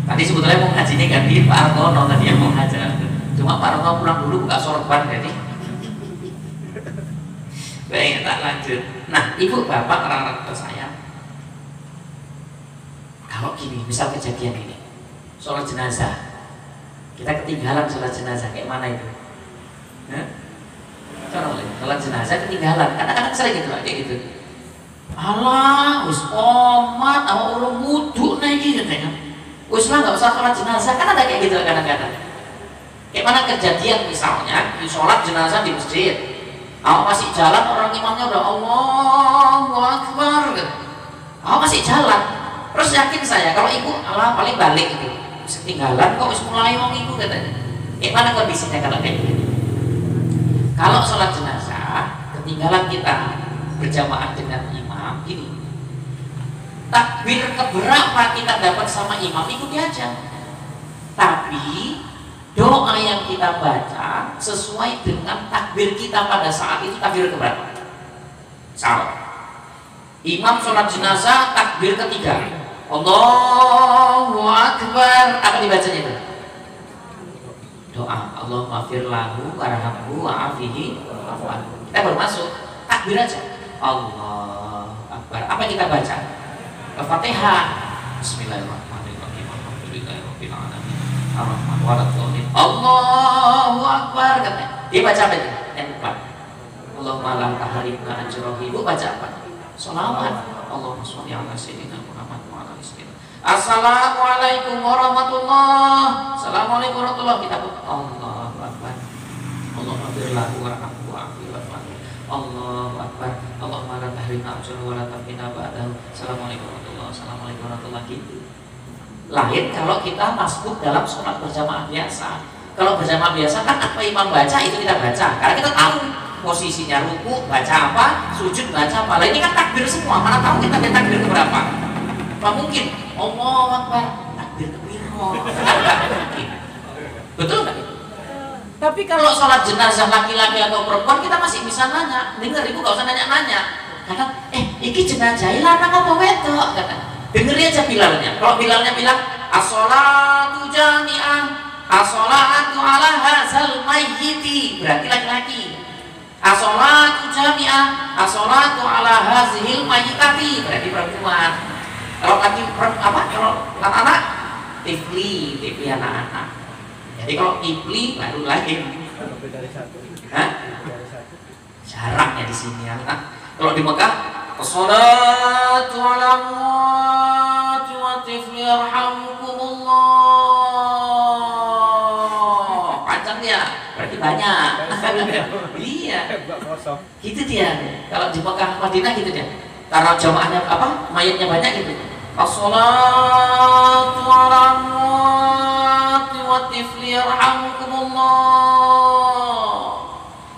tadi sebetulnya mau ngajinya ganti Pak Artono tadi yang mau ngajar. Cuma Pak Artono pulang dulu buka sorban jadi. Baik, tak lanjut. Nah, ibu bapak orang-orang tua saya, kalau gini, misal kejadian ini, sholat jenazah, kita ketinggalan sholat jenazah, kayak mana itu? Sholat jenazah ketinggalan, kadang-kadang sering gitu, kayak gitu. Alah, wis komat, awak urung wudu nih gitu kan? Wis lah nggak usah sholat jenazah, kan ada kayak gitu kadang-kadang. Kayak mana kejadian misalnya di sholat jenazah di masjid, awak masih jalan, orang imamnya udah Allahu Akbar, awak masih jalan. Terus yakin saya kalau ibu Allah paling balik itu ketinggalan kok wis mulai wong ibu katanya. Mana kondisinya kalau kayak gitu? Kalau sholat jenazah ketinggalan kita berjamaah dengan imam gini, takbir keberapa kita dapat sama imam ikuti aja. Tapi doa yang kita baca sesuai dengan takbir kita pada saat itu takbir keberapa? Salah. Imam sholat jenazah takbir ketiga. Allahu Akbar. Apa dibacanya itu? Doa. Allahumma fir lahu warhamhu wa'afihi wa'afu. Kita baru masuk takbir aja. Allahu Akbar. Apa kita baca? Al-Fatihah. Bismillahirrahmanirrahim. Alhamdulillahirabbil alamin. Ar-Rahman ar-Rahim. Allahu Akbar. Katanya. Dia baca apa itu? Yang depan. Allahumma la tahrimna ajrahu. Ibu baca apa? Shalawat. Allahumma sholli ala sayyidina Muhammad wa ala alihi. Assalamualaikum warahmatullahi. Assalamualaikum warahmatullahi. Kita Allahu Akbar. Allahumma fir lahu warhamhu wa'afihi wa'fu. Allahu Akbar. Allahumma la tahrimna ajrahu wa la tafina ba'dahu. Assalamualaikum warahmatullahi. Assalamualaikum warahmatullahi. Gitu. Lain kalau kita masuk dalam sholat berjamaah biasa. Kalau berjamaah biasa kan apa imam baca itu kita baca. Karena kita tahu posisinya, ruku baca apa, sujud baca apa. Lah ini kan takbir semua, mana tahu kita ada takbir keberapa? Apa mungkin? Allahu Akbar, takbir kepiro? Enggak mungkin. Betul nggak? Tapi kalau sholat jenazah laki-laki atau perempuan kita masih bisa nanya. Dengar, ibu gak usah nanya-nanya. Kata, iki jenazah lanang apa wedok? Kata, dengerin aja Bilalnya. Kalau Bilalnya bilang, as-sholatu jami'ah, as-sholatu ala hazal mayyiti, berarti laki-laki. As-sholatu jami'ah, as-sholatu ala hazihil mayyitati, berarti perempuan. Kalau laki apa? Kalau anak-anak, tifli anak-anak. Jadi kalau tifli baru lahir. Hah? Jarang ya di sini anak. Kalau di Mekah, as-sholatu ala muwati wa tifli yarhamukumullah. Panjang dia, berarti banyak. Iya. Gitu dia. Kalau di Mekah Madinah gitu dia. Karena jamaahnya apa? Mayatnya banyak gitu. As-sholatu ala muwati wa tifli yarhamukumullah.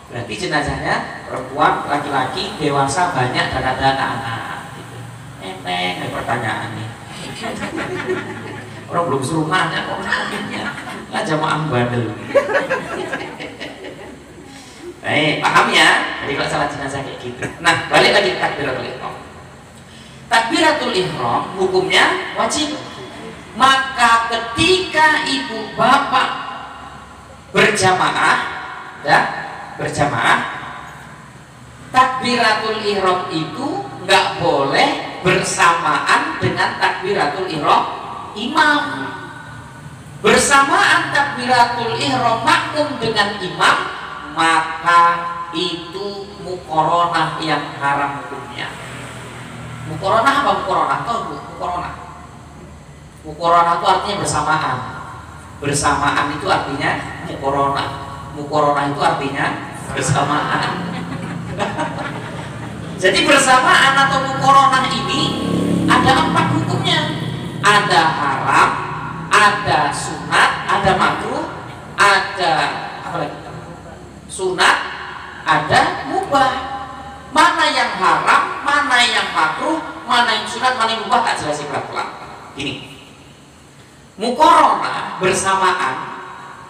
Berarti jenazahnya perempuan, laki-laki, dewasa banyak dan ada anak-anak. Gitu. Enteng ada pertanyaan nih. Orang belum suruh nanya kok namanya. Lah jamaah bandel. Baik, paham ya? Jadi kalau salat jenazah kayak gitu. Nah, balik lagi ke takbiratul ihram. Takbiratul ihram hukumnya wajib. Maka ketika ibu bapak berjamaah, ya, berjamaah, takbiratul ihram itu nggak boleh bersamaan dengan takbiratul ihram imam. Bersamaan takbiratul ihram makmum dengan imam, maka itu muqaranah yang haram hukumnya. Muqaranah apa muqaranah? Tahu Bu, muqaranah. Muqaranah itu artinya bersamaan. Bersamaan itu artinya muqaranah. Muqaranah itu artinya bersamaan. Jadi bersamaan atau muqaranah ini ada 4 hukumnya. Ada haram, ada sunat, ada makruh, ada apa lagi? Sunat, ada mubah. Mana yang haram, mana yang makruh, mana yang sunat, mana yang mubah, tak jelasin pelan-pelan. Gini, muqaranah bersamaan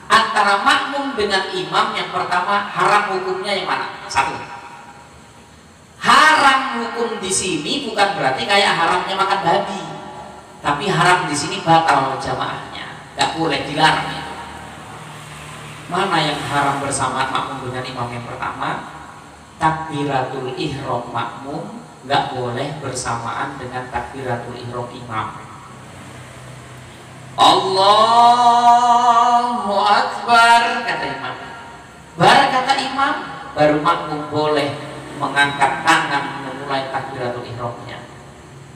antara makmum dengan imam. Yang pertama, haram hukumnya yang mana? 1. Haram hukum di sini bukan berarti kayak haramnya makan babi, tapi haram di sini batal jamaahnya, nggak boleh, dilarang itu. Mana yang haram bersamaan makmum dengan imam? Yang pertama, takbiratul ihram makmum nggak boleh bersamaan dengan takbiratul ihram imam. Allahu Akbar kata imam, baru kata imam, baru makmum boleh mengangkat tangan memulai takbiratul ihramnya.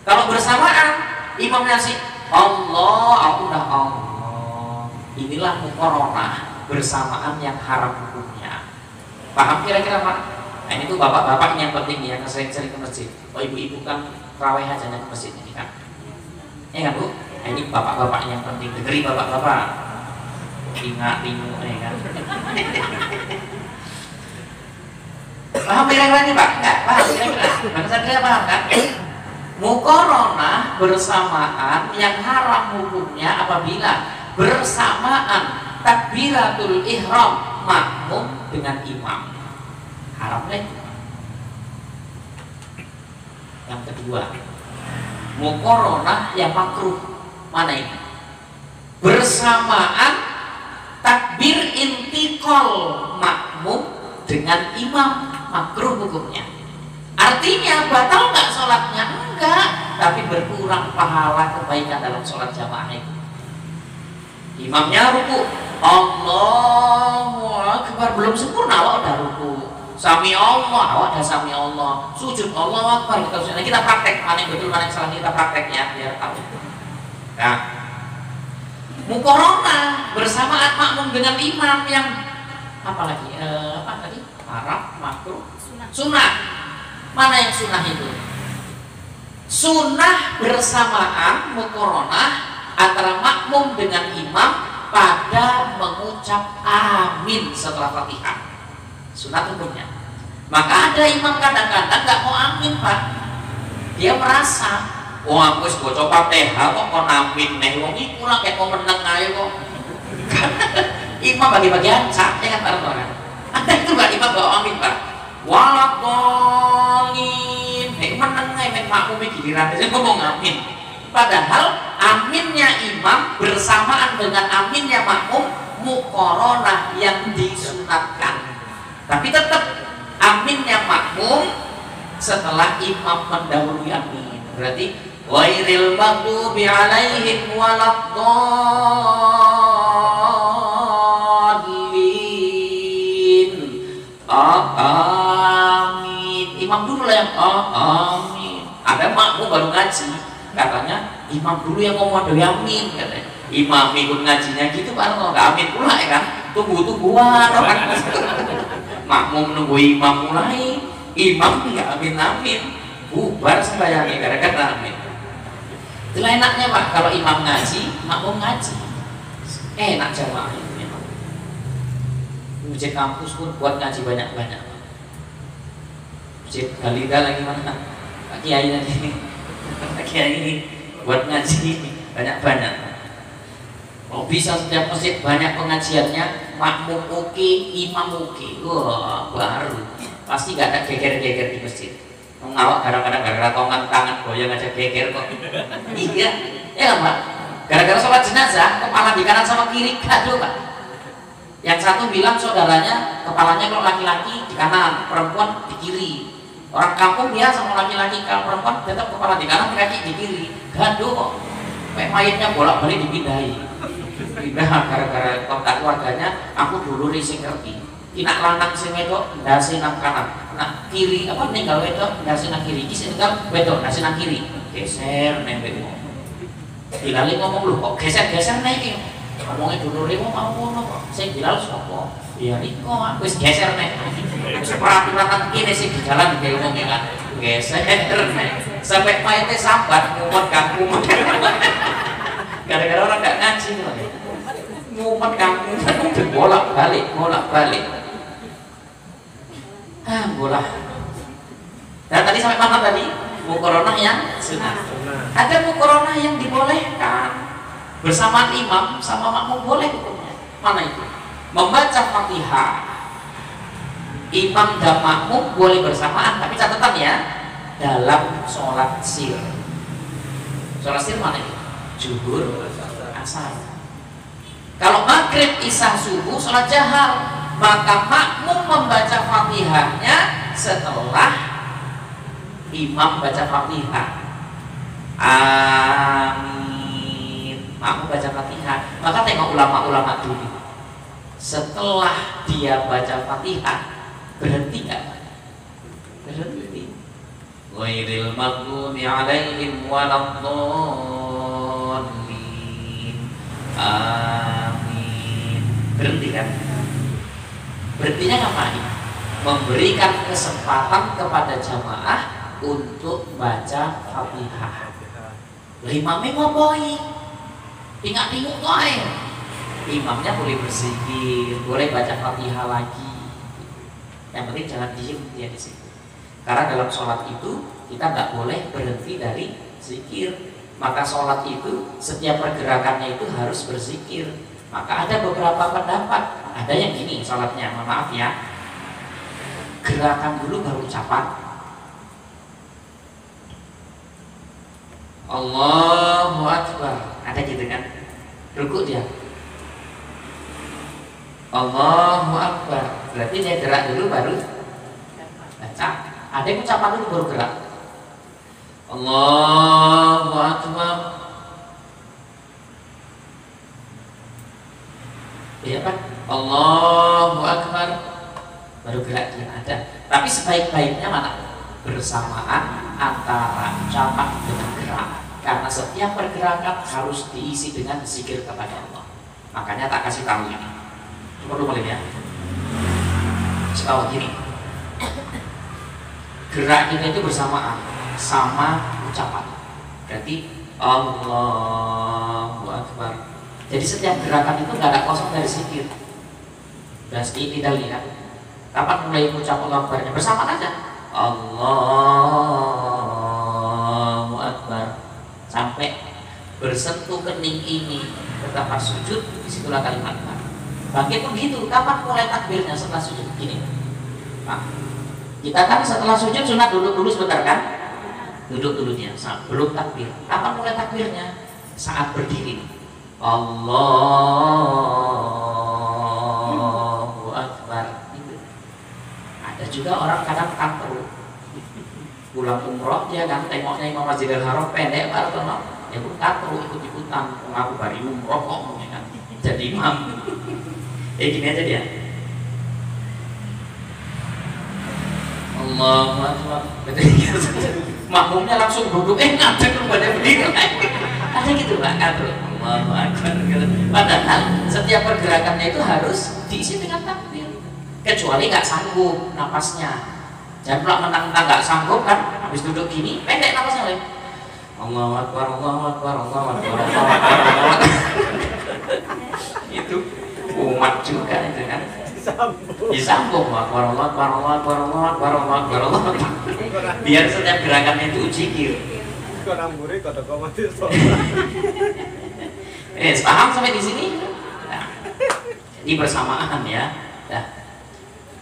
Kalau bersamaan imam ngasih Allah, aku udah Allah, inilah muqaranah bersamaan yang haram hukumnya. Paham kira-kira Pak? Nah, ini tuh bapak-bapak yang penting ya, yang sering-sering ke masjid. Oh, ibu-ibu kan terawih aja ke masjid ini kan. Ya kan Bu? Nah, ini bapak-bapak yang penting, dengerin bapak-bapak. Ingat timu ya kan. Paham kira-kira ini Pak? Enggak, paham kira-kira. Bang Satria paham kan? Muqaranah bersamaan yang haram hukumnya apabila bersamaan takbiratul ihram makmum dengan imam. Haram deh. Yang kedua, muqaranah yang makruh. Mana ini? Bersamaan takbir intiqal makmum dengan imam, makruh hukumnya. Artinya batal nggak sholatnya? Enggak, tapi berkurang pahala kebaikan dalam sholat jamaah itu. Imamnya ruku, Allahu Akbar, belum sempurna, awak udah ruku. Sami Allah, awak udah sami Allah. Sujud, Allahu Akbar. Kita praktek, mana yang betul, mana yang salah, kita praktek ya, biar tahu. Nah, muqaranah bersamaan makmum dengan imam yang apa lagi? Apa tadi? Haram, makruh, sunnah. Mana yang sunnah itu? Sunnah bersamaan muqaranah antara makmum dengan imam pada mengucap amin setelah Fatihah. Sunat hukumnya. Maka ada imam kadang-kadang nggak mau amin Pak. Dia merasa, oh aku wis baca Fatihah kok amin neh wong iku ora kek meneng ae kok. Imam bagi-bagian capek kan Pak kan. Ada itu nggak imam bawa amin Pak. Walakdolin. Meneng men makmum giliran aja ngomong amin. Padahal aminnya imam bersamaan dengan aminnya makmum muqaranah yang disunatkan. Tapi tetap aminnya makmum setelah imam mendahului amin. Berarti ghairil maghdubi alaihim waladdallin. Amin. Imam dulu lah yang amin. Ada makmum baru ngaji, katanya imam dulu yang ngomong ada amin katanya. Imam ikut ngajinya gitu kan nggak amin pula ya kan. Tunggu-tungguan kan. Makmum nunggu imam mulai, imam nggak amin-amin, bubar sembahyangnya gara-gara amin. Itulah enaknya Pak, kalau imam ngaji, makmum ngaji, enak jamaah ini. Masjid kampus pun buat ngaji banyak-banyak. Masjid Galida lagi mana? Pak Kiai lagi, Pak Kiai buat ngaji banyak-banyak. Kalau bisa setiap masjid banyak pengajiannya, makmum oke, imam oke, wah baru pasti gak ada geger-geger di masjid. Ngawak kadang-kadang gara-gara tongan tangan goyang aja geger kok. Iya, ya Pak. Gara-gara sholat jenazah, kepala di kanan sama kiri gaduh Pak. Yang satu bilang saudaranya kepalanya kalau laki-laki di kanan, perempuan di kiri. Orang kampung dia sama laki-laki, kalau perempuan tetap kepala di kanan, kaki di kiri. Gaduh kok. Kayak mayatnya bolak-balik dipindahi. Pindah gara-gara kontak keluarganya, aku dulu sing ngerti. Kina lanang sing wedok ndase nang kanan, nak kiri apa ninggal wedok ndase nang kiri, iki sing ninggal wedok ndase nang kiri. Geser nembek ngomong. Bilal ngomong lu kok geser-geser nek iki. Ngomongnya dulu mau ngono kok. Sing Bilal sapa? Ya iko wis geser nek. Peraturan kene sing di jalan kayak ngomongnya kan. Geser nek. Sampai mayatnya sambat ngomong kampung. Gara-gara orang gak ngaji ngumpet kamu bolak-balik bola. Dan tadi sampai mana tadi? Muqaranah yang sunnah. Ada muqaranah yang dibolehkan bersamaan imam sama makmum boleh hukumnya. Mana itu? Membaca Fatihah imam dan makmum boleh bersamaan, tapi catatan ya dalam sholat sir. Sholat sir mana itu? Zuhur, asar. Kalau maghrib, isya, subuh, sholat jahar, maka makmum membaca Fatihahnya setelah imam baca Fatihah. Amin. Makmum baca Fatihah. Maka tengok ulama-ulama dulu. Setelah dia baca Fatihah, berhenti nggak? Berhenti. Ghairil maghdubi alaihim waladdallin. Amin. Berhenti kan? Berhentinya ngapain? Memberikan kesempatan kepada jamaah untuk baca Fatihah. Imamnya ngopoi, tinggal-tinggal koe. Imamnya boleh berzikir, boleh baca Fatihah lagi. Yang penting jangan diem dia di situ. Karena dalam sholat itu kita nggak boleh berhenti dari zikir. Maka sholat itu setiap pergerakannya itu harus berzikir. Maka ada beberapa pendapat. Ada yang gini sholatnya, mohon maaf ya, gerakan dulu baru ucapan. Allahu Akbar. Ada gitu kan? Rukuk dia. Allahu Akbar. Berarti dia gerak dulu baru baca. Ada yang ucapan dulu baru gerak. Allahu Akbar. Ya kan? Allahu Akbar. Baru gerak dia ada. Tapi sebaik-baiknya mana? Bersamaan antara ucapan dengan gerak. Karena setiap pergerakan harus diisi dengan zikir kepada Allah. Makanya tak kasih tahu ini. Perlu boleh ya? Setahu gini. Gerak kita itu bersamaan sama ucapan. Berarti Allahu Akbar. Jadi setiap gerakan itu nggak ada kosong dari zikir. Dan sedikit kita lihat kapan mulai mengucap Allahu Akbarnya bersamaan aja. Allahu Akbar sampai bersentuh kening ini, betapa sujud, disitulah kalimat. Bangkit pun gitu. Kapan mulai takbirnya setelah sujud? Gini. Nah, kita kan setelah sujud sunat duduk dulu sebentar kan? Duduk dulu dia, belum takbir. Kapan mulai takbirnya? Saat berdiri. Allahu Akbar. Gitu. Ada juga orang kadang katru. Pulang umroh dia kan tengoknya Imam Masjidil Haram pendek banget kan. Ya pun katru ikut-ikutan. Aku bari umroh kok kan. Jadi imam. Gini aja dia. Allahu Akbar. Makmumnya langsung duduk, ngadeg pada berdiri. Ada gitu Pak, katru. Allahu Akbar. Padahal setiap pergerakannya itu harus diisi dengan takbir. Kecuali nggak sanggup napasnya. Jangan pula mentang-mentang nggak sanggup kan, habis duduk gini, pendek napasnya oleh. Allahu Akbar, Allahu Akbar, Allahu Akbar, Allahu Akbar, Allahu Akbar. Itu umat juga itu kan. Disambung Akbar, Allahu Akbar, Allahu Akbar, Allahu Akbar, Allahu Akbar, Allahu Akbar. Biar setiap gerakannya itu zikir. Orang murid kata kau mati sholat. Paham sampai di sini? Nah, ini bersamaan ya. Nah,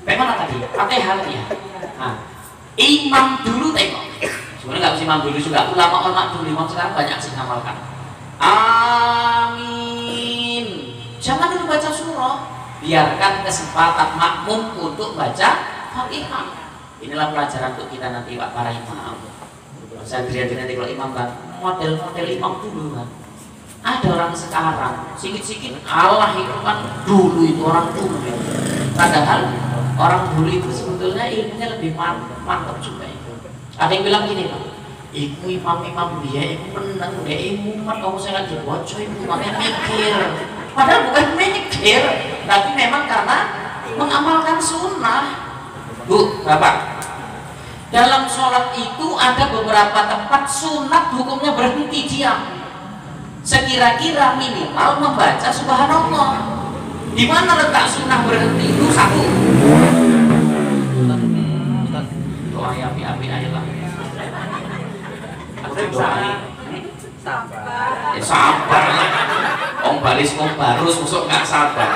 bagaimana tadi? Fatihah ya. Nah, imam dulu tengok. Sebenarnya nggak harus imam dulu juga. Ulama dulu, imam sekarang banyak sih ngamalkan. Amin. Jangan dulu baca surah. Biarkan kesempatan makmum untuk baca Fatihah. Inilah pelajaran untuk kita nanti Pak para imam. Saya lihat nanti kalau imam kan model imam dulu kan. Ada orang sekarang sikit-sikit Allah itu kan dulu itu orang dulu. Padahal orang dulu itu sebetulnya ilmunya lebih mantap juga itu. Ada yang bilang gini Pak, iku imam dia itu menang udah imuman kamu saya lagi bocor itu makanya mikir. Padahal bukan mikir, tapi memang karena mengamalkan sunnah. Bu, Bapak, dalam sholat itu ada beberapa tempat sunat hukumnya berhenti diam. Sekira-kira minimal membaca subhanallah. Di mana letak sunnah berhenti itu? Satu. Doa yang api ayolah. Sabar. Ya sabar lah. Om balis om barus masuk nggak sabar.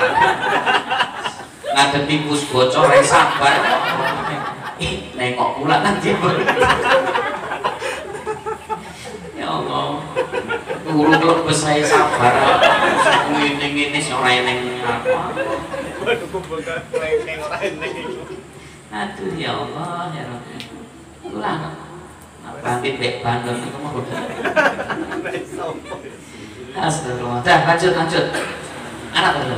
Ngadepi bus bocor sabar. Nengok pula nanti. Ya Allah. Guru lebih saya sabar. Ini sore neng apa? Aduh ya Allah ya Rabbi. Ulang. Bangkit dek bandel itu mau. Astagfirullah. Dah lanjut. Anak tadi.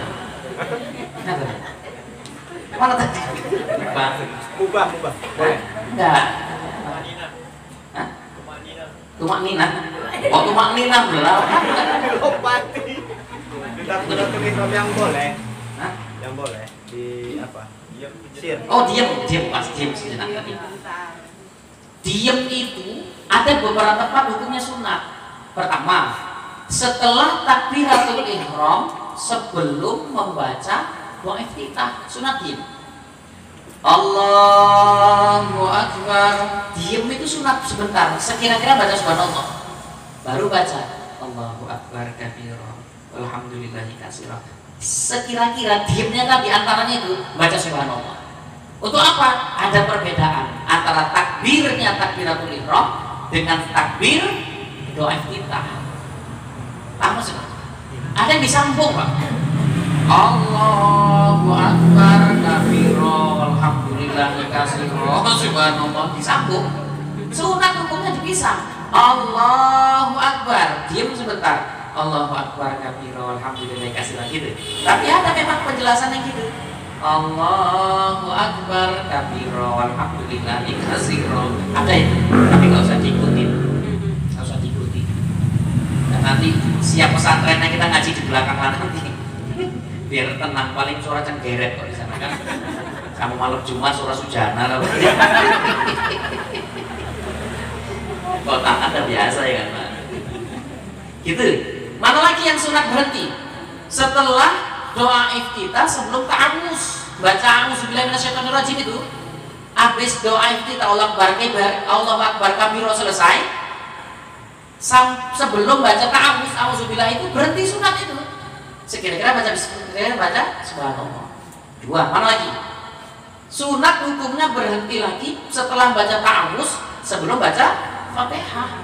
Mana tadi? Mubah. Enggak. Hah? Tumak Nina. Oh tumak Nina belum. Lopati. Kita tulis yang boleh. Hah? Yang boleh di apa? Sir. Oh diam pas diam sejenak tadi. Diam itu ada beberapa tempat hukumnya sunat. Pertama, setelah takbiratul ihram sebelum membaca doa iftitah sunat diam. Allahu Akbar. Diam itu sunat sebentar. Sekira-kira baca subhanallah. Baru baca Allahu Akbar kabira. Alhamdulillahi katsira. Sekira-kira diamnya tadi antaranya itu baca subhanallah. Untuk apa? Ada perbedaan antara takbirnya takbiratul ihram dengan takbir doa iftitah. Paham sih? Ada yang disambung Pak. Allahu Akbar kabira walhamdulillahi katsira subhanallah disambung. Sunat hukumnya dipisah. Allahu Akbar, diam sebentar. Allahu Akbar kabira walhamdulillahi katsira gitu. Tapi ada memang penjelasan yang gitu. Allahu Akbar kabira walhamdulillahi katsira. Ada itu, tapi nggak usah diikutin. Nggak usah diikuti. Dan nanti siap pesantrennya kita ngaji di belakang lah nanti. Biar tenang, paling suara cengkeret kok di sana kan. Kamu malam Jumat suara sujana lah. Kok tangan udah biasa ya kan Pak. Gitu. Mana lagi yang sunat berhenti? Setelah doa iftitah sebelum ta'awuz, baca a'udzubillahi minasyaitonir rajim itu. Habis doa iftitah Allahu Akbar kabira selesai. Sebelum baca ta'awuz, a'udzubillahi itu berhenti sunat itu. Sekira-kira baca bismillah, baca subhanallah. Dua, mana lagi? Sunat hukumnya berhenti lagi setelah baca ta'awuz sebelum baca Fatihah.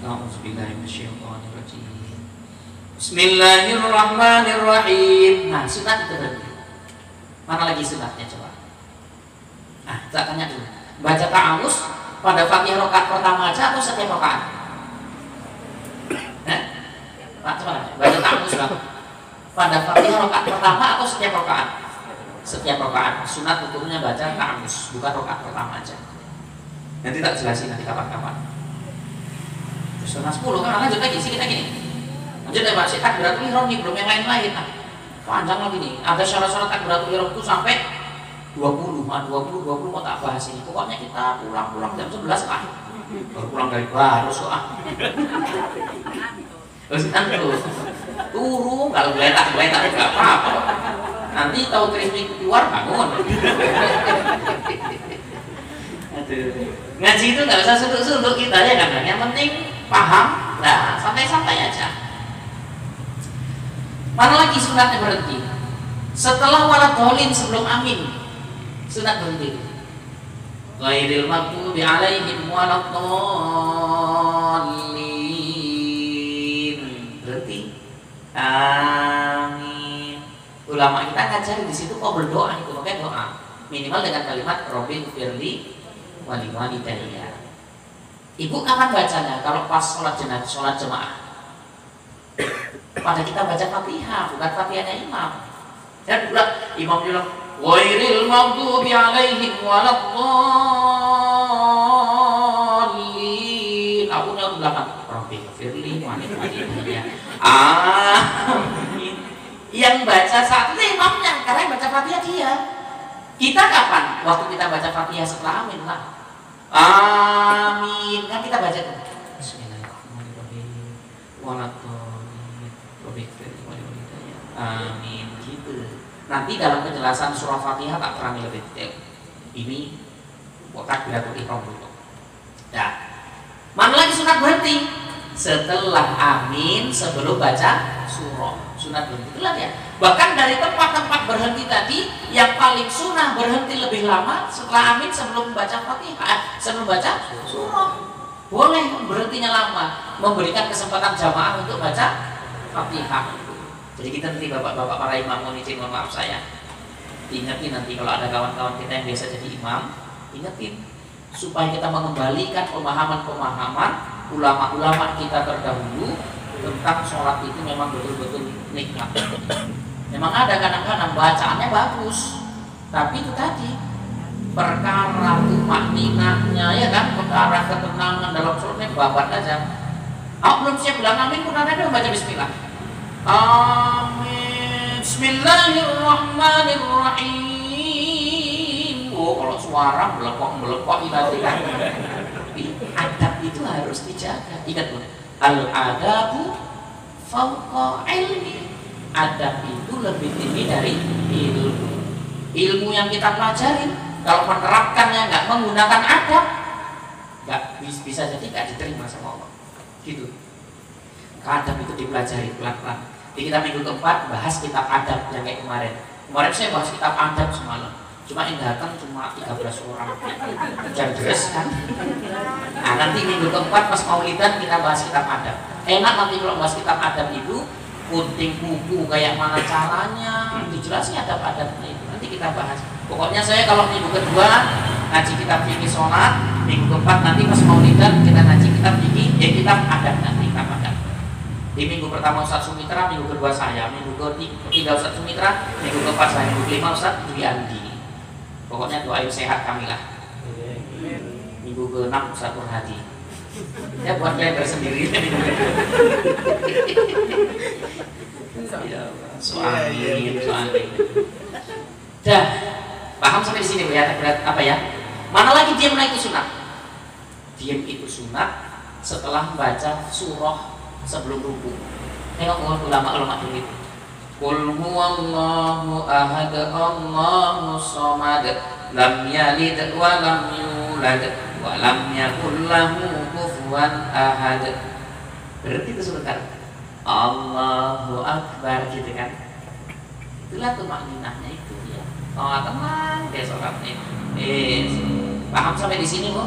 A'udzubillahiminasyaitonirrajim. Bismillahirrahmanirrahim. Nah, sunat itu berhenti. Mana lagi sunatnya coba? Nah, saya tanya dulu. Baca ta'awuz pada Fatihah rakaat pertama aja atau setiap rakaat? Pak, coba baca ta'awuz Bang. Pada Fatihah rakaat pertama atau setiap rakaat? Setiap rakaat. Sunat hukumnya baca ta'awuz, bukan rakaat pertama aja. Nanti tak jelasin nanti kapan-kapan. Terus 10 kan lanjut lagi sih kita gini. Lanjut ya Pak, si takbiratul ihram nih belum yang lain-lain. Nah, panjang lagi nih. Ada syarat-syarat takbiratul ihram itu sampai 20 mau tak bahas ini. Pokoknya kita pulang jam 11 lah. Baru pulang dari Barus terus kan turun kalau geletak nggak apa-apa. Nanti tahu Krismi keluar bangun. Ngaji itu nggak usah suntuk-suntuk kita ya kan. Yang penting paham. Nah, santai-santai aja. Mana lagi sunatnya berhenti? Setelah waladhdallin sebelum amin. Sunat berhenti. Ghairil maghdubi alaihim waladdallin. Berhenti. Amin. Ulama kita ngajari di situ kok berdoa itu, makanya doa minimal dengan kalimat Robbi firli wali walidayya. Ibu kapan bacanya? Kalau pas sholat jenazah, sholat jemaah. Pada kita baca Fatihah, bukan Fatihahnya imam. Dan pula imam bilang ghairil maghdubi alaihim waladdallin. Aku yang belakang Rabbi firli walidayya. Amin. Yang baca saat itu imamnya, karena yang baca Fatihah dia. Kita kapan? Waktu kita baca Fatihah setelah amin lah. Amin. Kan kita baca tuh. Bismillahirrahmanirrahim. Waladdallin. Rabbi firli walidayya. Amin. Gitu. Nanti dalam penjelasan surah Fatihah tak terang lebih detail. Ini takbiratul ihram dulu. Nah, mana lagi sunat berhenti? Setelah amin sebelum baca surah. Sunat berhenti itulah ya. Bahkan dari tempat-tempat berhenti tadi yang paling sunnah berhenti lebih lama setelah amin sebelum baca Fatihah, sebelum baca surah. Boleh berhentinya lama, memberikan kesempatan jamaah untuk baca Fatihah. Jadi kita nanti bapak-bapak para imam, mohon izin, mohon maaf saya ingetin nanti kalau ada kawan-kawan kita yang biasa jadi imam, ingetin supaya kita mengembalikan pemahaman-pemahaman ulama-ulama kita terdahulu tentang sholat itu memang betul-betul nikmat. Memang ada kadang-kadang bacaannya bagus, tapi itu tadi perkara tumakninahnya ya kan, perkara ketenangan dalam sholatnya babat aja. Aku belum siap bilang amin pun ada baca bismillah. Amin. Bismillahirrahmanirrahim. Oh, kalau suara melepok nanti kan. Adab itu harus dijaga. Ingat loh. Al-adabu fawqa ilmi. Adab itu lebih tinggi dari ilmu. Ilmu yang kita pelajari kalau menerapkannya nggak menggunakan adab, nggak bisa jadi nggak diterima sama Allah. Gitu. Adab itu dipelajari pelan-pelan. Di kita minggu keempat bahas kitab adab yang kayak kemarin. Kemarin saya bahas kitab adab semalam. Cuma yang datang cuma 13 orang. Jelas kan? Nah, nanti minggu keempat pas maulidan kita bahas kitab adab. Enak nanti kalau bahas kitab adab itu gunting buku kayak mana caranya, dijelasin adab-adabnya itu. Nanti kita bahas. Pokoknya saya kalau minggu kedua ngaji kitab fikih sholat, minggu keempat nanti pas maulidan kita ngaji kitab fikih, kitab adab nanti kitab adab. Di minggu pertama Ustaz Sumitra, minggu kedua saya, minggu ketiga Ustaz Sumitra, minggu keempat saya, minggu kelima Ustaz Dwi Andi. Pokoknya doain sehat kami lah. Minggu ke-6 Ustaz Hadi. Ya buat kalian sendiri. Soalnya. Dah, paham sampai di sini Bu ya? Apa ya? Mana lagi diam itu sunat? Diam itu sunat setelah baca surah sebelum ruku. Tengok ulama-ulama dulu itu. Qul huwallahu ahad, Allahus samad, lam yalid wa lam yulad wa lam yakul lahu kufuwan ahad. Berhenti itu sebentar. Allahu Akbar gitu kan. Itulah tumakninahnya itu ya. Oh tenang dia sholatnya. Paham sampai di sini Bu?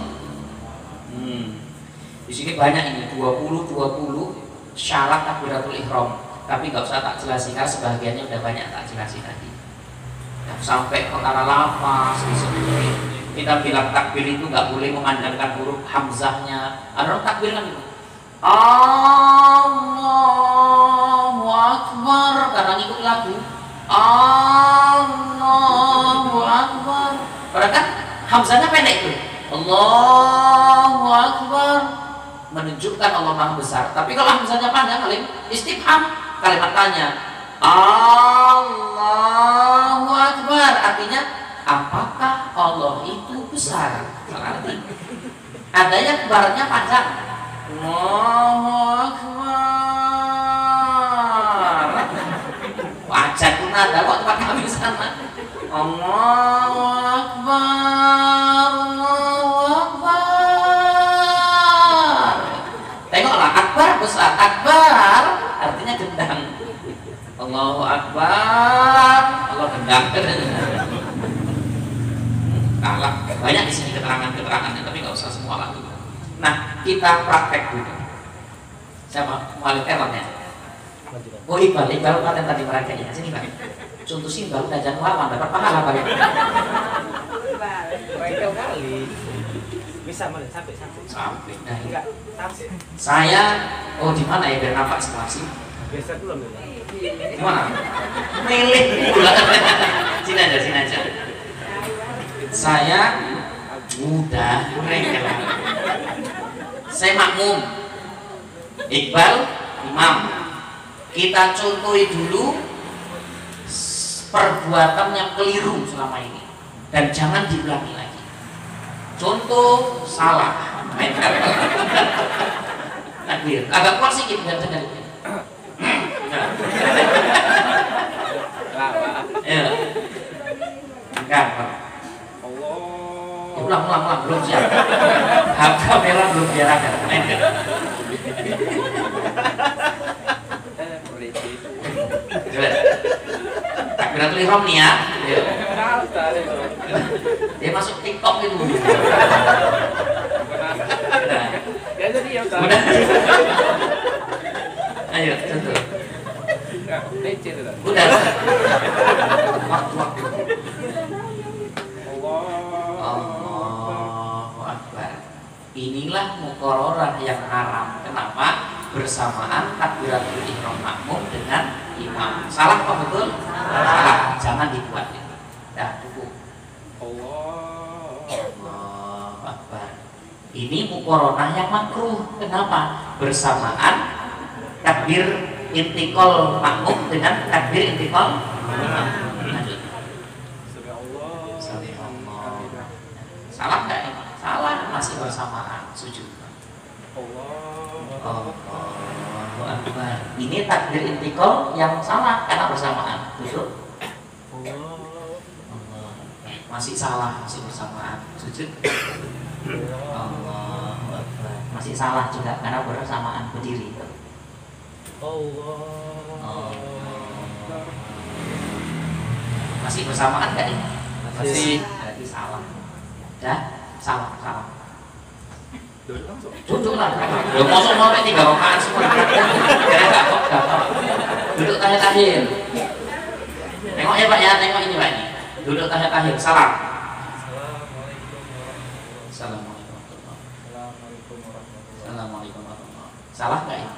Di sini banyak ini 20 syarat takbiratul ihram. Tapi nggak usah tak jelasin karena sebagiannya udah banyak tak jelasin tadi. Ya, sampai perkara lafaz disebut. Kita bilang takbir itu nggak boleh memandangkan huruf hamzahnya. Ada orang takbir kan itu. Allahu Akbar karena ngikut lagu. Allahu Akbar. Padahal kan hamzahnya pendek itu. Allahu Akbar menunjukkan Allah Maha Besar. Tapi kalau hamzahnya panjang kali istifham, kalimat tanya. Allahu Akbar artinya apakah Allah itu besar? Berarti ada yang barnya panjang. Allahu Akbar. Wajar pun ada kok tempat kami sana. Allahu Akbar. Allahu Akbar. Tengoklah akbar besar. Akbar artinya gendang. Allahu Akbar. Allah gendang. Kalah. Banyak di sini keterangannya tapi nggak usah semua lah dulu. Nah, kita praktek dulu. Siapa? Mualif Erlangnya. Oh Iqbal kan tadi prakteknya. Sini Pak. Contoh simpel, dan jangan dapat pahala Pak. Mereka kali. Bisa mana sampai. Nah, Enggak, sampai. saya di mana ya biar nampak situasi? Biasa belum ya. Di mana? Milih pula. Sini aja. Saya mudah mereka. Saya makmum. Iqbal imam. Kita contohi dulu perbuatan yang keliru selama ini dan jangan diulangi lagi. Contoh salah. Takbir. Agak kuat sih gitu jangan dari. Ya. Enggak, Pak. Ulang belum siap. Kamera belum biarkan. Takbiratul ihram nih ya. Dia masuk TikTok itu. Udah. Ayo, contoh. Udah. Waktu. Allahu Akbar. Inilah muqarrarah yang haram. Kenapa? Bersamaan takbiratul ihram makmum dengan imam. Salah apa betul? Salah. Jangan dibuat itu. Dah cukup. Allahu Akbar. Ini muqarrarah yang makruh. Kenapa? Bersamaan takbir intiqal makmum dengan takbir intiqal imam. Salah nggak ini? Salah, masih bersamaan sujud. Allahu Akbar. Ini takbir intiqal yang salah karena bersamaan. Betul? Masih salah, masih bersamaan sujud. Allahu Akbar. Masih salah juga karena bersamaan berdiri. Masih bersamaan nggak ini? Masih. Berarti salah. Dah, salah. Duduk lah. Lo masuk sampai 3 rakaat semua. Kira kok. Duduk tahiyat. Tengok ya Pak ya, tengok ini Pak ini. Duduk tahiyat. Salam. Assalamualaikum warahmatullahi. Salah nggak ini?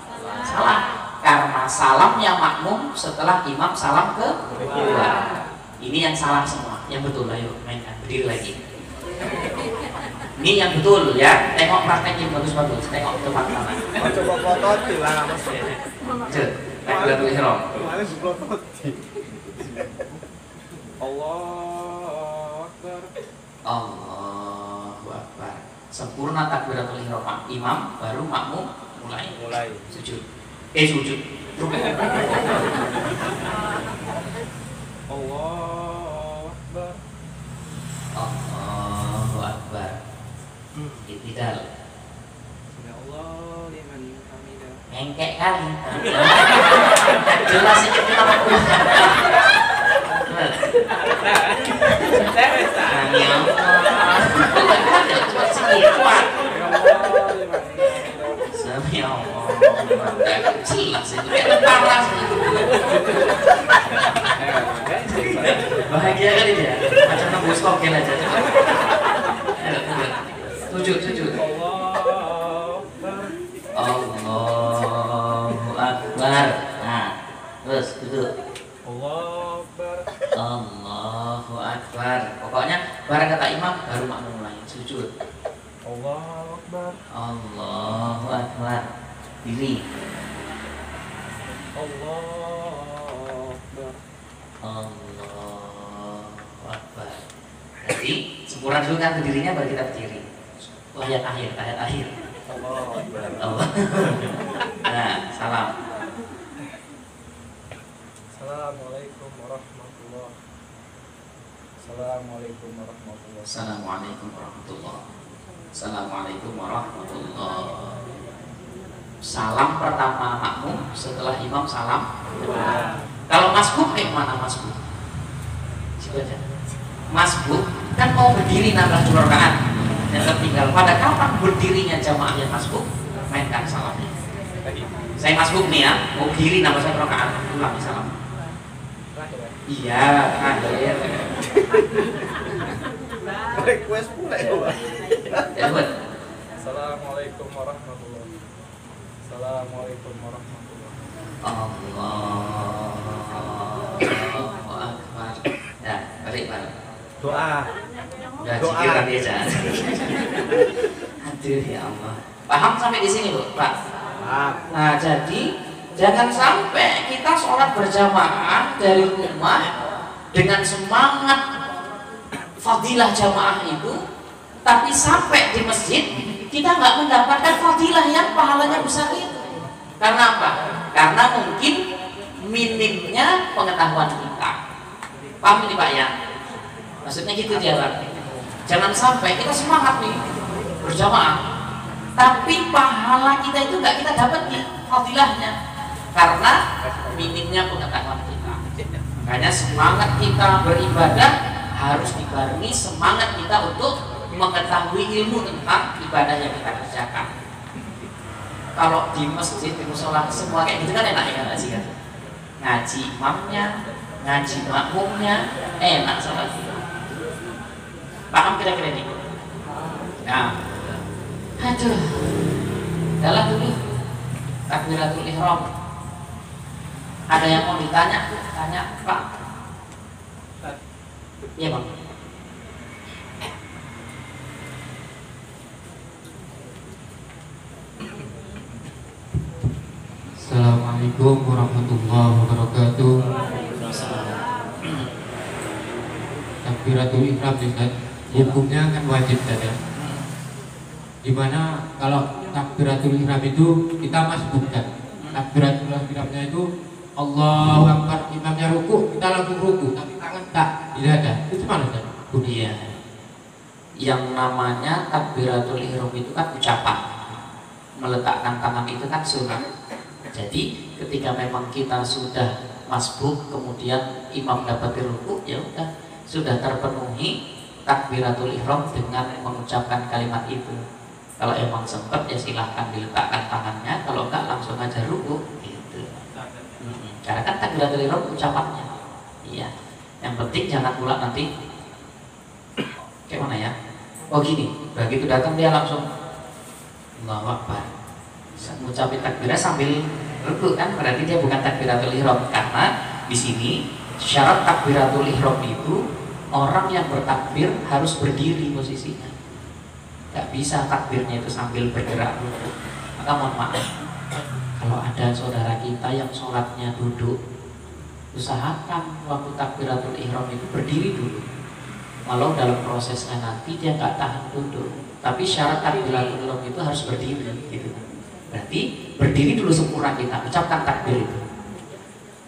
Salah. Karena salamnya makmum setelah imam salam kedua. Ini yang salah semua. Yang betul, ayo mainkan. Berdiri lagi. Ini yang betul ya. Tengok prakteknya bagus-bagus. Tengok depan kanan. Coba foto lah Mas. Takbiratul ihram. Allahu Akbar. Sempurna takbiratul ihram imam, baru makmum mulai sujud. Sujud. Allahu Akbar. Allahu Akbar. Iktidal. Ya Allah liman hamidah. Engkek kali. Sami Allah. Bukan ada, cuma sini kuat. Sami Allah. Jelas itu kayak parah. Bahagia kali dia. Macam nembus kokel aja. Sujud. Allahu Akbar. Nah, terus duduk. Allahu Akbar. Pokoknya barang kata imam baru makmum mulai sujud. Allahu Akbar. Diri. Allahu Akbar. Jadi sempurna dulu kan berdirinya baru kita berdiri. Ayat akhir. Allah. Nah, salam. Assalamualaikum warahmatullahi. Assalamualaikum warahmatullahi. Assalamualaikum warahmatullahi. Assalamualaikum warahmatullahi. Salam pertama makmum setelah imam salam. Kalau masbuk kayak mana masbuk? Coba aja. Masbuk kan mau berdiri nambah 2 rakaat. Yang tertinggal pada kapan berdirinya jamaah yang masbuk? Mainkan salamnya. Saya masbuk nih ya, mau berdiri nambah 1 rakaat, ulangi salam. Iya, terakhir. Request pula ya. Ya buat. Assalamualaikum warahmatullahi. Assalamualaikum warahmatullahi. Allahu Akbar. Ya, balik. Doa. Udah zikir tadi aja. Aduh ya Allah. Paham sampai di sini, Bu, Pak? Nah, jadi jangan sampai kita sholat berjamaah dari rumah dengan semangat fadilah jamaah itu, tapi sampai di masjid kita nggak mendapatkan fadilah yang pahalanya besar itu. Karena apa? Karena mungkin minimnya pengetahuan kita. Paham ini Pak ya? Maksudnya gitu dia Pak. Jangan sampai kita semangat nih berjamaah, tapi pahala kita itu nggak kita dapat nih fadilahnya karena minimnya pengetahuan kita. Makanya semangat kita beribadah harus dibarengi semangat kita untuk mengetahui ilmu tentang ibadah yang kita kerjakan. Kalau di masjid, di musola semua kayak gitu kan enak ya nggak sih kan? Ngaji imamnya, ngaji makmumnya, enak salat kita. Paham kira-kira ini? Nah, aduh, dalam dulu takbiratul ihram. Ada yang mau ditanya? Tanya Pak. Iya Bang. Assalamualaikum warahmatullahi wabarakatuh. Takbiratul ihram Ustaz, hukumnya kan wajib saja. Dimana kalau takbiratul ihram itu kita masbukkan. Takbiratul ihramnya itu Allahu Akbar, imamnya ruku, kita langsung ruku, tapi tangan tak tidak ada. Itu mana Ustaz? Iya. Yang namanya takbiratul ihram itu kan ucapan. Meletakkan tangan itu kan sunnah. Jadi ketika memang kita sudah masbuk, kemudian imam dapat ruku, ya udah sudah terpenuhi takbiratul ihram dengan mengucapkan kalimat itu. Kalau emang sempat ya silahkan diletakkan tangannya, kalau enggak langsung aja ruku gitu. Karena kan takbiratul ihram ucapannya. Iya. Yang penting jangan pula nanti kayak mana ya? Oh gini, begitu datang dia langsung Allahu Akbar. Mengucapkan takbirnya sambil ruku kan berarti dia bukan takbiratul ihram, karena di sini syarat takbiratul ihram itu orang yang bertakbir harus berdiri posisinya. Gak bisa takbirnya itu sambil bergerak ruku. Maka mohon maaf, kalau ada saudara kita yang sholatnya duduk, usahakan waktu takbiratul ihram itu berdiri dulu. Walau dalam prosesnya nanti dia nggak tahan duduk, tapi syarat takbiratul ihram itu harus berdiri gitu. Berarti berdiri dulu sempurna kita ucapkan takbir itu.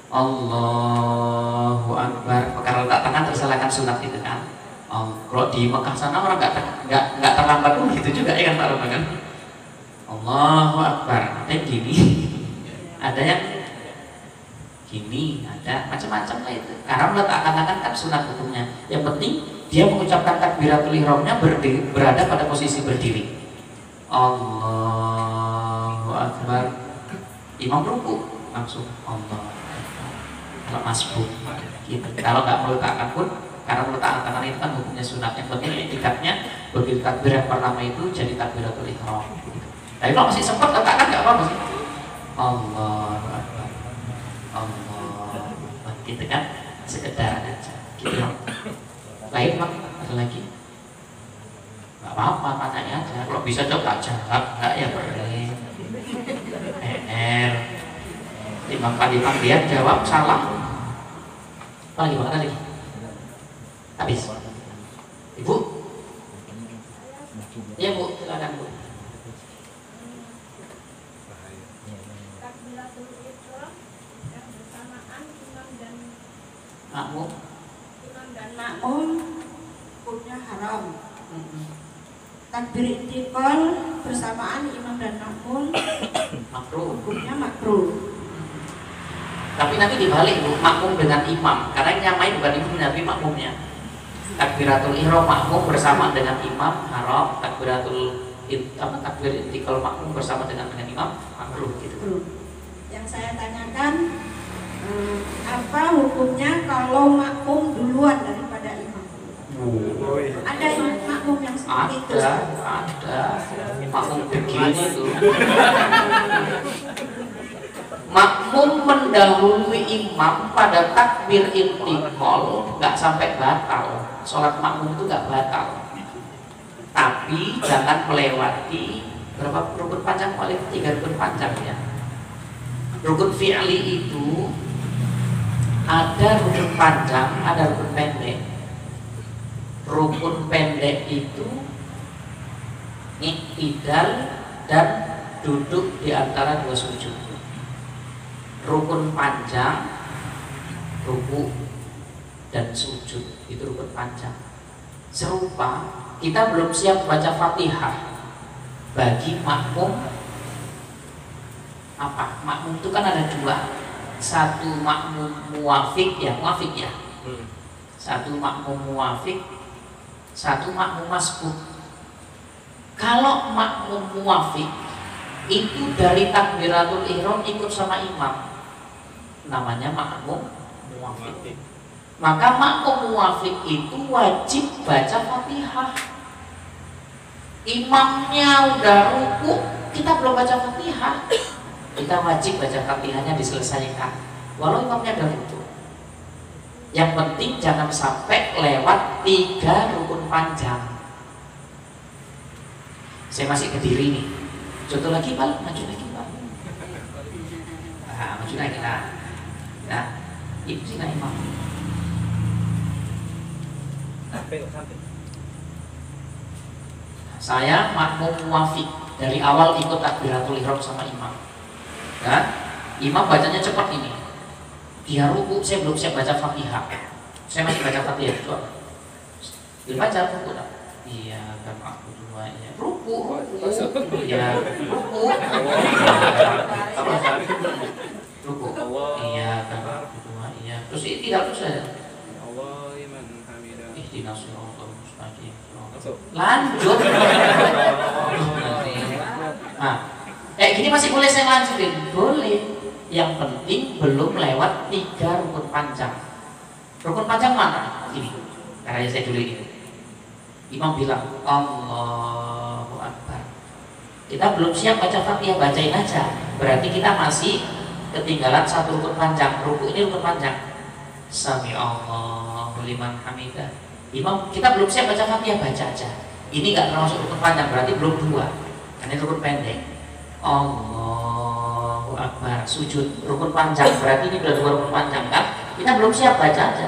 Allahu Akbar. Kalau letak tangan tersalahkan sunat itu kan. Kalau di Mekah sana orang nggak terlambat pun gitu juga ya kan Pak Roman kan. Allahu Akbar. Ada yang gini, ada yang gini, ada macam-macam lah itu. Karena meletakkan tangan kan sunat hukumnya. Yang penting dia mengucapkan takbiratul ihramnya berada pada posisi berdiri. Allahu Akbar. Imam ruku langsung Allah. Kalau masbuk gitu. Kalau nggak meletakkan pun, karena meletakkan tangan itu kan hukumnya sunat. Yang penting etikatnya begitu takbir yang pertama itu jadi takbiratul ihram gitu. Tapi kalau masih sempat letakkan nggak apa-apa sih. Allahu Akbar. Allah, gitu kan, sekedar aja gitu. Lain mak, ada lagi nggak apa-apa, tanya aja. Kalau bisa coba jawab, nggak ya boleh. Imam kali dia jawab salah. Apa lagi makan lagi? Habis. Ibu? Iya bu, silakan bu. Makmum hukumnya haram. Takbir intikal bersamaan imam dan makmum makruh. hukumnya makruh. Tapi nanti dibalik bu, makmum dengan imam, karena yang nyamai bukan imamnya tapi makmumnya. Takbiratul ihram makmum bersama dengan imam haram, takbir intikal makmum bersama dengan imam makruh gitu. Yang saya tanyakan, apa hukumnya kalau makmum duluan daripada imam? Ada makmum yang seperti itu? Ada makmum begini tuh. Makmum mendahului imam pada takbir intikal nggak sampai batal. Sholat makmum itu nggak batal. Tapi jangan melewati berapa rukun panjang, paling 3 rukun panjang ya. Rukun fi'li itu ada rukun panjang, ada rukun pendek. Rukun pendek itu iktidal dan duduk di antara dua sujud. Rukun panjang, ruku dan sujud, itu rukun panjang. Serupa, kita belum siap baca Fatihah bagi makmum. Apa? Makmum itu kan ada dua. Satu makmum muafik ya. Satu makmum muafik, satu makmum masbuk. Kalau makmum muafik itu dari takbiratul ihram ikut sama imam, namanya makmum muafik. Maka makmum muafik itu wajib baca Fatihah. Imamnya udah ruku, kita belum baca Fatihah, kita wajib baca Fatihahnya diselesaikan walau imamnya udah ruku. Yang penting jangan sampai lewat 3 rukun panjang. Saya masih berdiri nih. Contoh lagi Pak, maju lagi Pak. Nah, maju lagi nah. Nah, itu sih imam. Saya makmum muafik, dari awal ikut takbiratul ihram sama imam. Ya, imam bacanya cepat ini. Dia ruku, saya belum siap baca Fatihah. Saya masih baca Fatihah itu. Belum baca ruku tak? Iya, kan aku dua ya. Ruku. Iya, ruku. Ruku. Iya, kan aku dua iya. Terus tidak terus saja. Ihdinas siratal mustaqim. Lanjut. Nah, gini masih boleh saya lanjutin? Boleh. Yang penting belum lewat 3 rukun panjang. Rukun panjang mana? Ini, karena saya dulu ini. Imam bilang Allahu Akbar. Kita belum siap baca Fatihah, bacain aja. Berarti kita masih ketinggalan 1 rukun panjang. Rukun ini rukun panjang. Sami Allahu liman hamidah. Imam, kita belum siap baca Fatihah, baca aja. Ini nggak termasuk rukun panjang, berarti belum 2. Karena ini rukun pendek. Allahu Akbar, sujud rukun panjang, berarti ini udah 2 rukun panjang kan? Kita belum siap baca aja.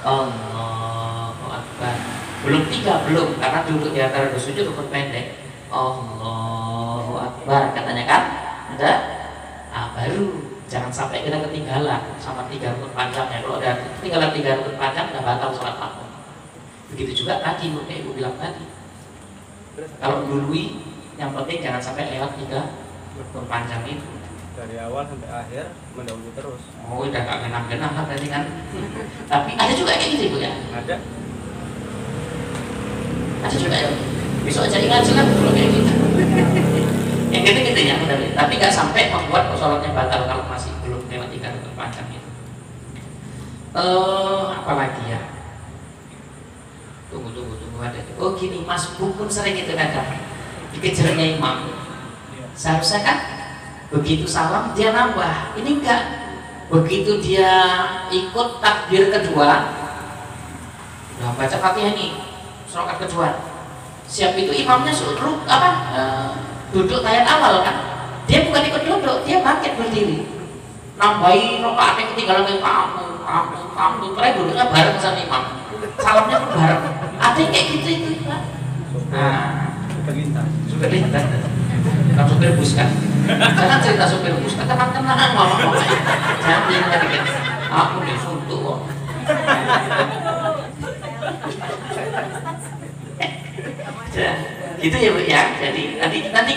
Allahu Akbar. Belum 3, belum, karena duduk di antara 2 sujud rukun pendek. Allahu Akbar katanya kan? Enggak? Nah, baru jangan sampai kita ketinggalan sama 3 rukun panjangnya. Kalau ada ketinggalan 3 rukun panjang udah batal sholat makmum. Begitu juga tadi, kayak ibu bilang tadi. Kalau dului, yang penting jangan sampai lewat 3 rukun panjang itu. dari awal sampai akhir mendahului terus. Oh, udah gak genah-genah lah berarti kan. Tapi ada juga kayak gitu Bu ya. Ada. Ada juga ya. Besok jadi ngaji lah kalau kayak gitu. Yang gitu-gitu ya, tapi nggak sampai membuat sholatnya batal kalau masih belum lewat 3 rukun panjang itu. Apalagi ya? Tunggu ada. Oh gini, Mas pun sering itu kadang dikejarnya imam. Seharusnya kan begitu salam dia nambah. Ini enggak. Begitu dia ikut takbir kedua, udah baca Fatihah ini, rakaat kedua. Siap itu imamnya suruh duduk tayat awal kan. Dia bukan ikut duduk, dia bangkit berdiri. Nambahi rakaat yang ketinggalan kamu. Terus duduknya bareng sama imam. Salamnya pun bareng. Ada yang kayak gitu itu kan. Nah, supir lintas. Kan supir bus kan. Jangan cerita supir bus, tenang-tenang ngomong. Jangan bilang aku disuntuk kok. Gitu ya Bu ya. Jadi nanti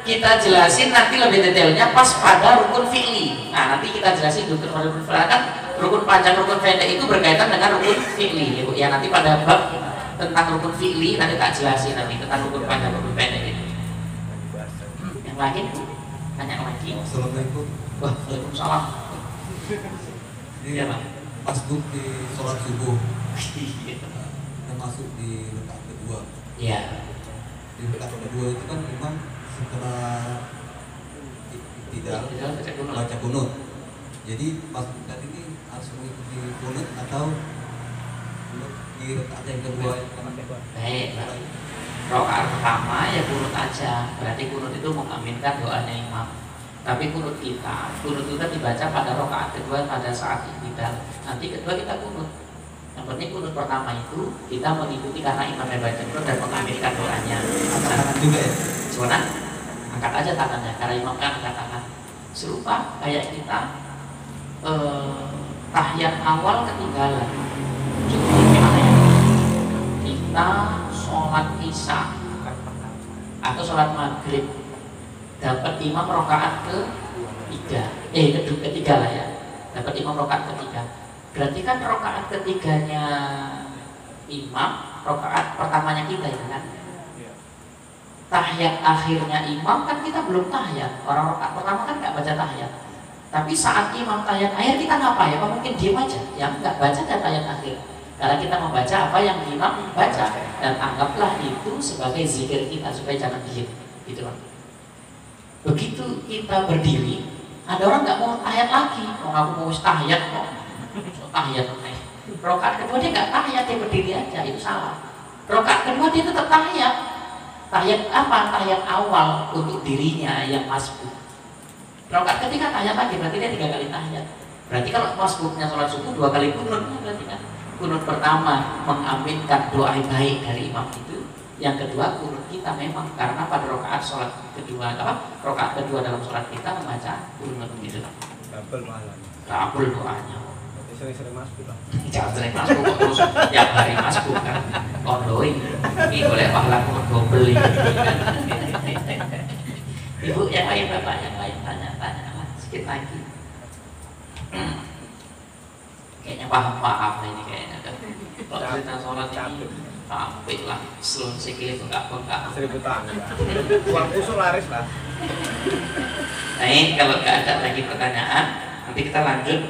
kita jelasin nanti lebih detailnya pas pada rukun fi'li. Nah nanti kita jelasin rukun fi'li kan rukun panjang rukun pendek itu berkaitan dengan rukun fi'li ya Bu ya. Nanti pada bab tentang rukun fi'li nanti tak jelasin nanti tentang rukun panjang rukun pendek itu. Yang lain tanya lagi. Assalamualaikum. Waalaikumsalam. Iya Pak. Pas di sholat subuh yang masuk di rakaat kedua. Iya. Di rakaat kedua itu kan memang setelah tidak baca kunut. Jadi pas tadi ini harus mengikuti kunut atau kunut di rakaat yang kedua. Baik. Rakaat pertama ya kunut aja. Berarti kunut itu mengaminkan doanya imam. Tapi kunut kita dibaca pada rakaat kedua pada saat iktidal. Nanti kedua kita kunut. Yang penting kunut pertama itu kita mengikuti karena imamnya baca kunut dan mengaminkan doanya. Angkat juga ya. Cuman angkat aja tangannya karena imam kan angkat tangan. Serupa kayak kita tahiyat awal ketinggalan. Contoh gimana ya? Kita sholat isya atau sholat maghrib dapat imam rakaat ketiga lah ya. Dapat imam rakaat ketiga. Berarti kan rakaat ketiganya imam, rakaat pertamanya kita ya kan. Tahiyat akhirnya imam kan kita belum tahiyat. Orang rakaat pertama kan nggak baca tahiyat. Tapi saat imam tahiyat akhir kita ngapain? Apa mungkin diam aja? Yang nggak baca dan tahiyat akhir. Karena kita membaca apa yang imam baca dan anggaplah itu sebagai zikir kita supaya jangan diam. Gitu loh. Begitu kita berdiri, ada orang nggak mau tahiyat lagi. Mau aku mau tahiyat kok. Tahiyat nih. Rakaat kedua dia nggak tahiyat, dia berdiri aja, itu salah. Rakaat kedua dia tetap tahiyat. Tahiyat apa? Tahiyat awal untuk dirinya yang masbuk. Rakaat ketiga tahiyat lagi, berarti dia 3 kali tahiyat. Berarti kalau masbuknya sholat subuh 2 kali kunut, berarti kan kunut pertama mengaminkan doa baik dari imam itu. Yang kedua kunut kita memang karena pada rakaat sholat kedua rakaat kedua dalam sholat kita membaca kunut gitu. Double malam. Kabul doanya. Sering-sering masuk lah. Jangan sering masuk kok terus tiap hari masuk kan. Kondoin. Ini boleh pahala kunut double ini. Ibu yang lain bapak yang lain tanya sedikit lagi. Kayaknya paham ini kayaknya kan. Kalau cerita sholat ini capek lah, selon sikil bengkak-bengkak. 1000 tahun. Uang kusuk laris lah. Nah, kalau nggak ada lagi pertanyaan, nanti kita lanjut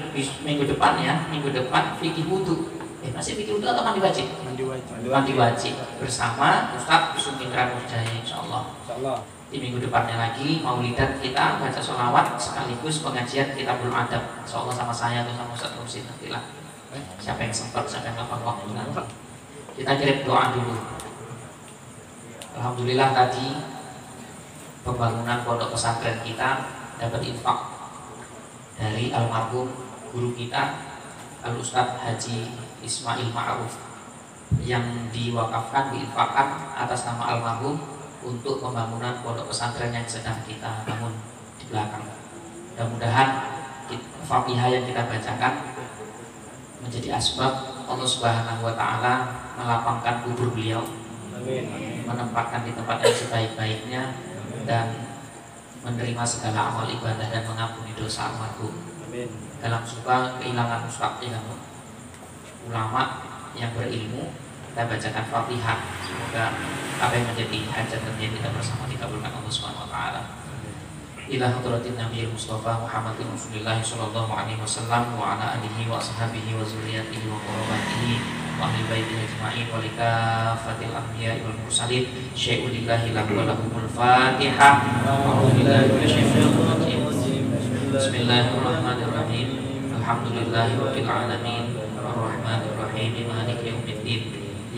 minggu depan ya. Minggu depan fikih wudu. Masih fikih wudu atau mandi wajib? Mandi wajib bersama Ustadz Sumitra Nurjaya insyaallah. Insyaallah. Di minggu depannya lagi maulidan kita baca sholawat sekaligus pengajian kitabul adab. Insyaallah sama saya atau sama Ustadz Rusin nantilah. Siapa yang sempat, siapa yang lapang waktu nanti. Kita kirim doa dulu. Alhamdulillah tadi pembangunan pondok pesantren kita dapat infak dari almarhum guru kita Al Ustadz Haji Ismail Ma'ruf yang diwakafkan, diinfakkan atas nama almarhum untuk pembangunan pondok pesantren yang sedang kita bangun di belakang. Mudah-mudahan Fatihah yang kita bacakan menjadi asbab Allah Subhanahu wa taala melapangkan kubur beliau, menempatkan di tempat yang sebaik-baiknya dan menerima segala amal ibadah dan mengampuni dosa almarhum. Amin. Dalam suka kehilangan ulama yang berilmu, kita bacakan Fatihah. Semoga apa yang menjadi hajat terjadi kita bersama dikabulkan Allah Subhanahu wa taala. Ila hadratin Nabi Mustafa Muhammadin Rasulullah sallallahu alaihi wasallam wa ala alihi wa ashabihi wa zurriyyatihi wa qurrabatihi wa ahli baitihi ajma'in wa likafatil anbiya'i wal mursalin syai'u lillahi lahu wa lahumul Fatihah. A'udzu billahi minasyaitonir rajim. Bismillahirrahmanirrahim. Alhamdulillahi rabbil alamin. Arrahmanir rahim. Maliki yaumiddin.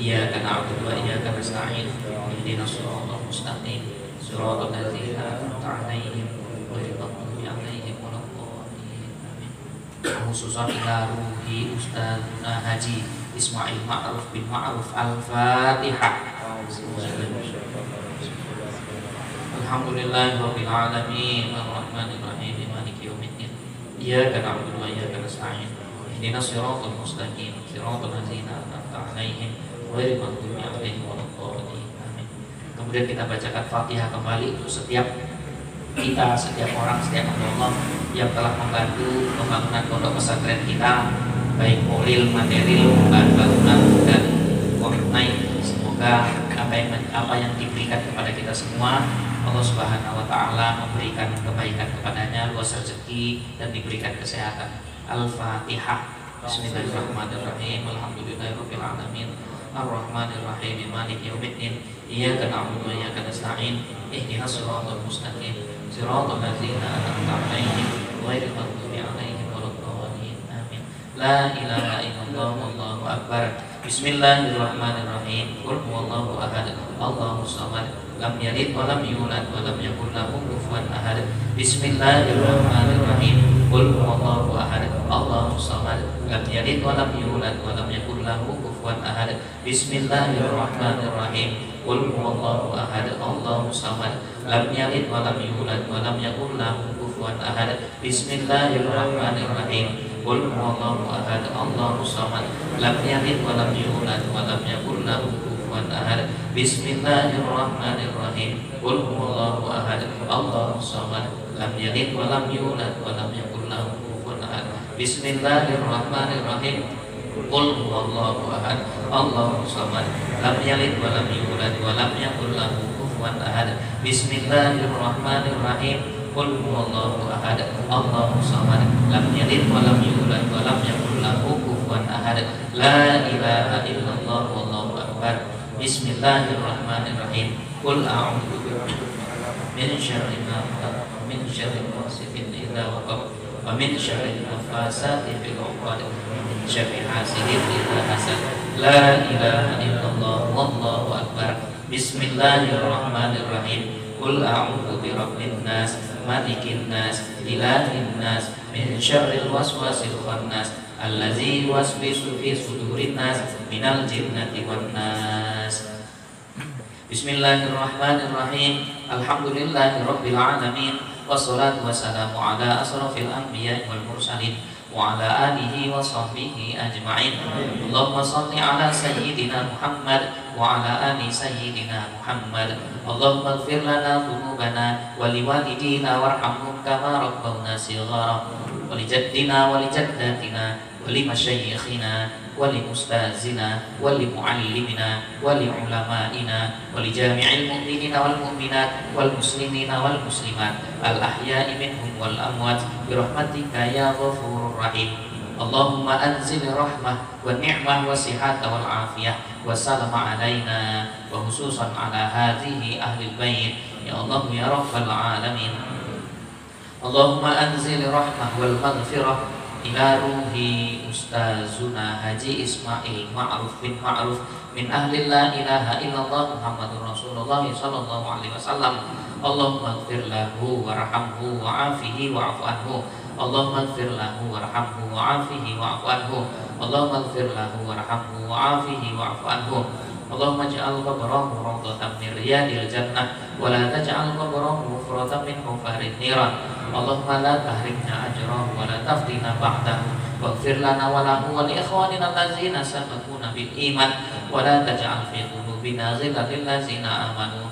Iyyaka na'budu wa iyyaka nasta'in. Ihdinas siratal mustaqim. Siratal ladzina an'amta 'alaihim ghairil maghdubi 'alaihim waladdallin. Amin. Khususan ila ruhi Ustazuna Haji Ismail Ma'ruf bin Ma'ruf Al-Fatihah. Alhamdulillahirabbil alamin arrahmanir rahim maliki yaumiddin. Iyyaka na'budu wa iyyaka nasta'in. Ihdinas siratal mustaqim. Siratal ladzina an'amta 'alaihim ghairil maghdubi 'alaihim waladdallin. Kemudian kita bacakan Fatihah kembali untuk setiap kita, setiap orang, setiap Allah yang telah membantu pembangunan pondok pesantren kita, baik moral, material, bahan bangunan dan uang tunai. Semoga apa yang diberikan kepada kita semua Allah Subhanahu wa taala memberikan kebaikan kepadanya, luas rezeki dan diberikan kesehatan. Al-Fatihah. Bismillahirrahmanirrahim. Alhamdulillahirabbil alamin. Ar-Rahmanir Rahim. Maliki yaumiddin. Iyyaka na'budu wa iyyaka nasta'in. Ihdinas siratal mustaqim. Siratal ladzina an'amta 'alaihim ghairil maghdubi 'alaihim waladdallin. Amin. La ilaha illallah wallahu akbar. Bismillahirrahmanirrahim. Qul huwallahu ahad. Allahus samad. Lam yalid wa lam yulad wa lam yakul lahu kufuwan ahad. Bismillahirrahmanirrahim. Qul huwallahu ahad. Allahus samad. Lam yalid wa lam yulad wa lam yakul lahu kufuwan ahad. Bismillahirrahmanirrahim. Qul huwallahu ahad. Allahus samad. Lam yalid wa lam yulad wa lam yakul lahu kufuwan ahad. Bismillahirrahmanirrahim. Qul huwallahu ahad. Allahus samad. Lam yalid wa lam yulad wa lam yakul lahu kufuwan ahad. Bismillahirrahmanirrahim. Qul huwallahu ahad. Allahus samad. Lam yalid wa lam yulad wa lam yakul lahu kufuwan ahad. Bismillahirrahmanirrahim. Qul huwallahu ahad. Allahus samad. Lam yalid wa lam yulad wa lam yakul lahu kufuwan ahad. Bismillahirrahmanirrahim. Qul huwallahu ahad. Allahus samad. Lam yalid wa lam yulad wa lam yakul lahu kufuwan ahad. La ilaha illallah wallahu akbar. Bismillahirrahmanirrahim. Qul a'udzu min syarri ma khalaq, min syarri ghasiqin idza waqab, wa min syarri nafasati fil 'uqad, min syarri hasidin idza hasad. La ilaha illallah wallahu akbar. Bismillahirrahmanirrahim. Qul a'udzu bi rabbin nas, malikin nas, ilahin nas, min syarril waswasil khannas, allazi yuwaswisu fi sudurin nas, minal jinnati wan nas. Bismillahirrahmanirrahim. Alhamdulillahirabbil alamin. Wassalatu wassalamu ala asrafil anbiya'i wal mursalin wa ala alihi wa sahbihi ajma'in. Allahumma shalli ala sayyidina Muhammad wa ala ali sayyidina Muhammad. Allahumma ighfir lana dhunubana wa liwalidina warhamhum kama rabbawna shighara, wa li jaddina wa li jaddatina wa li masyayikhina wa li ustazina wa li muallimina wa li ulama'ina wa li jami'il mu'minina wal mu'minat wal muslimina wal muslimat al ahya'i minhum wal amwat bi rahmatika ya ghafurur rahim. Allahumma anzil rahmah wa ni'mah wa sihata wal afiyah wa salama alaina wa khususan ala hadhihi ahlil bait ya Allah ya rabbal alamin. Allahumma anzil rahmah wal maghfirah ila ruhi Ustazuna Haji Ismail Ma'ruf bin Ma'ruf min ahli la ilaha illallah Muhammadur Rasulullah sallallahu alaihi wasallam. Allahumma ighfir lahu warhamhu wa'afihi wa'fu anhu. Allahumma ighfir lahu warhamhu wa'afihi wa'fu anhu. Allahumma ighfir lahu warhamhu wa'afihi wa'fu anhu. Allahumma ij'al qabrahu rawdatan min riyadil jannah wa la taj'al qabrahu mufratan min hufarin niran. Allahumma la tahrimna ajrahu wa la taftina ba'dahu waghfir lana wa lahu wa li ikhwanina allazina sabaquna bil iman wa la taj'al fi qulubina ghillan lil ladzina amanu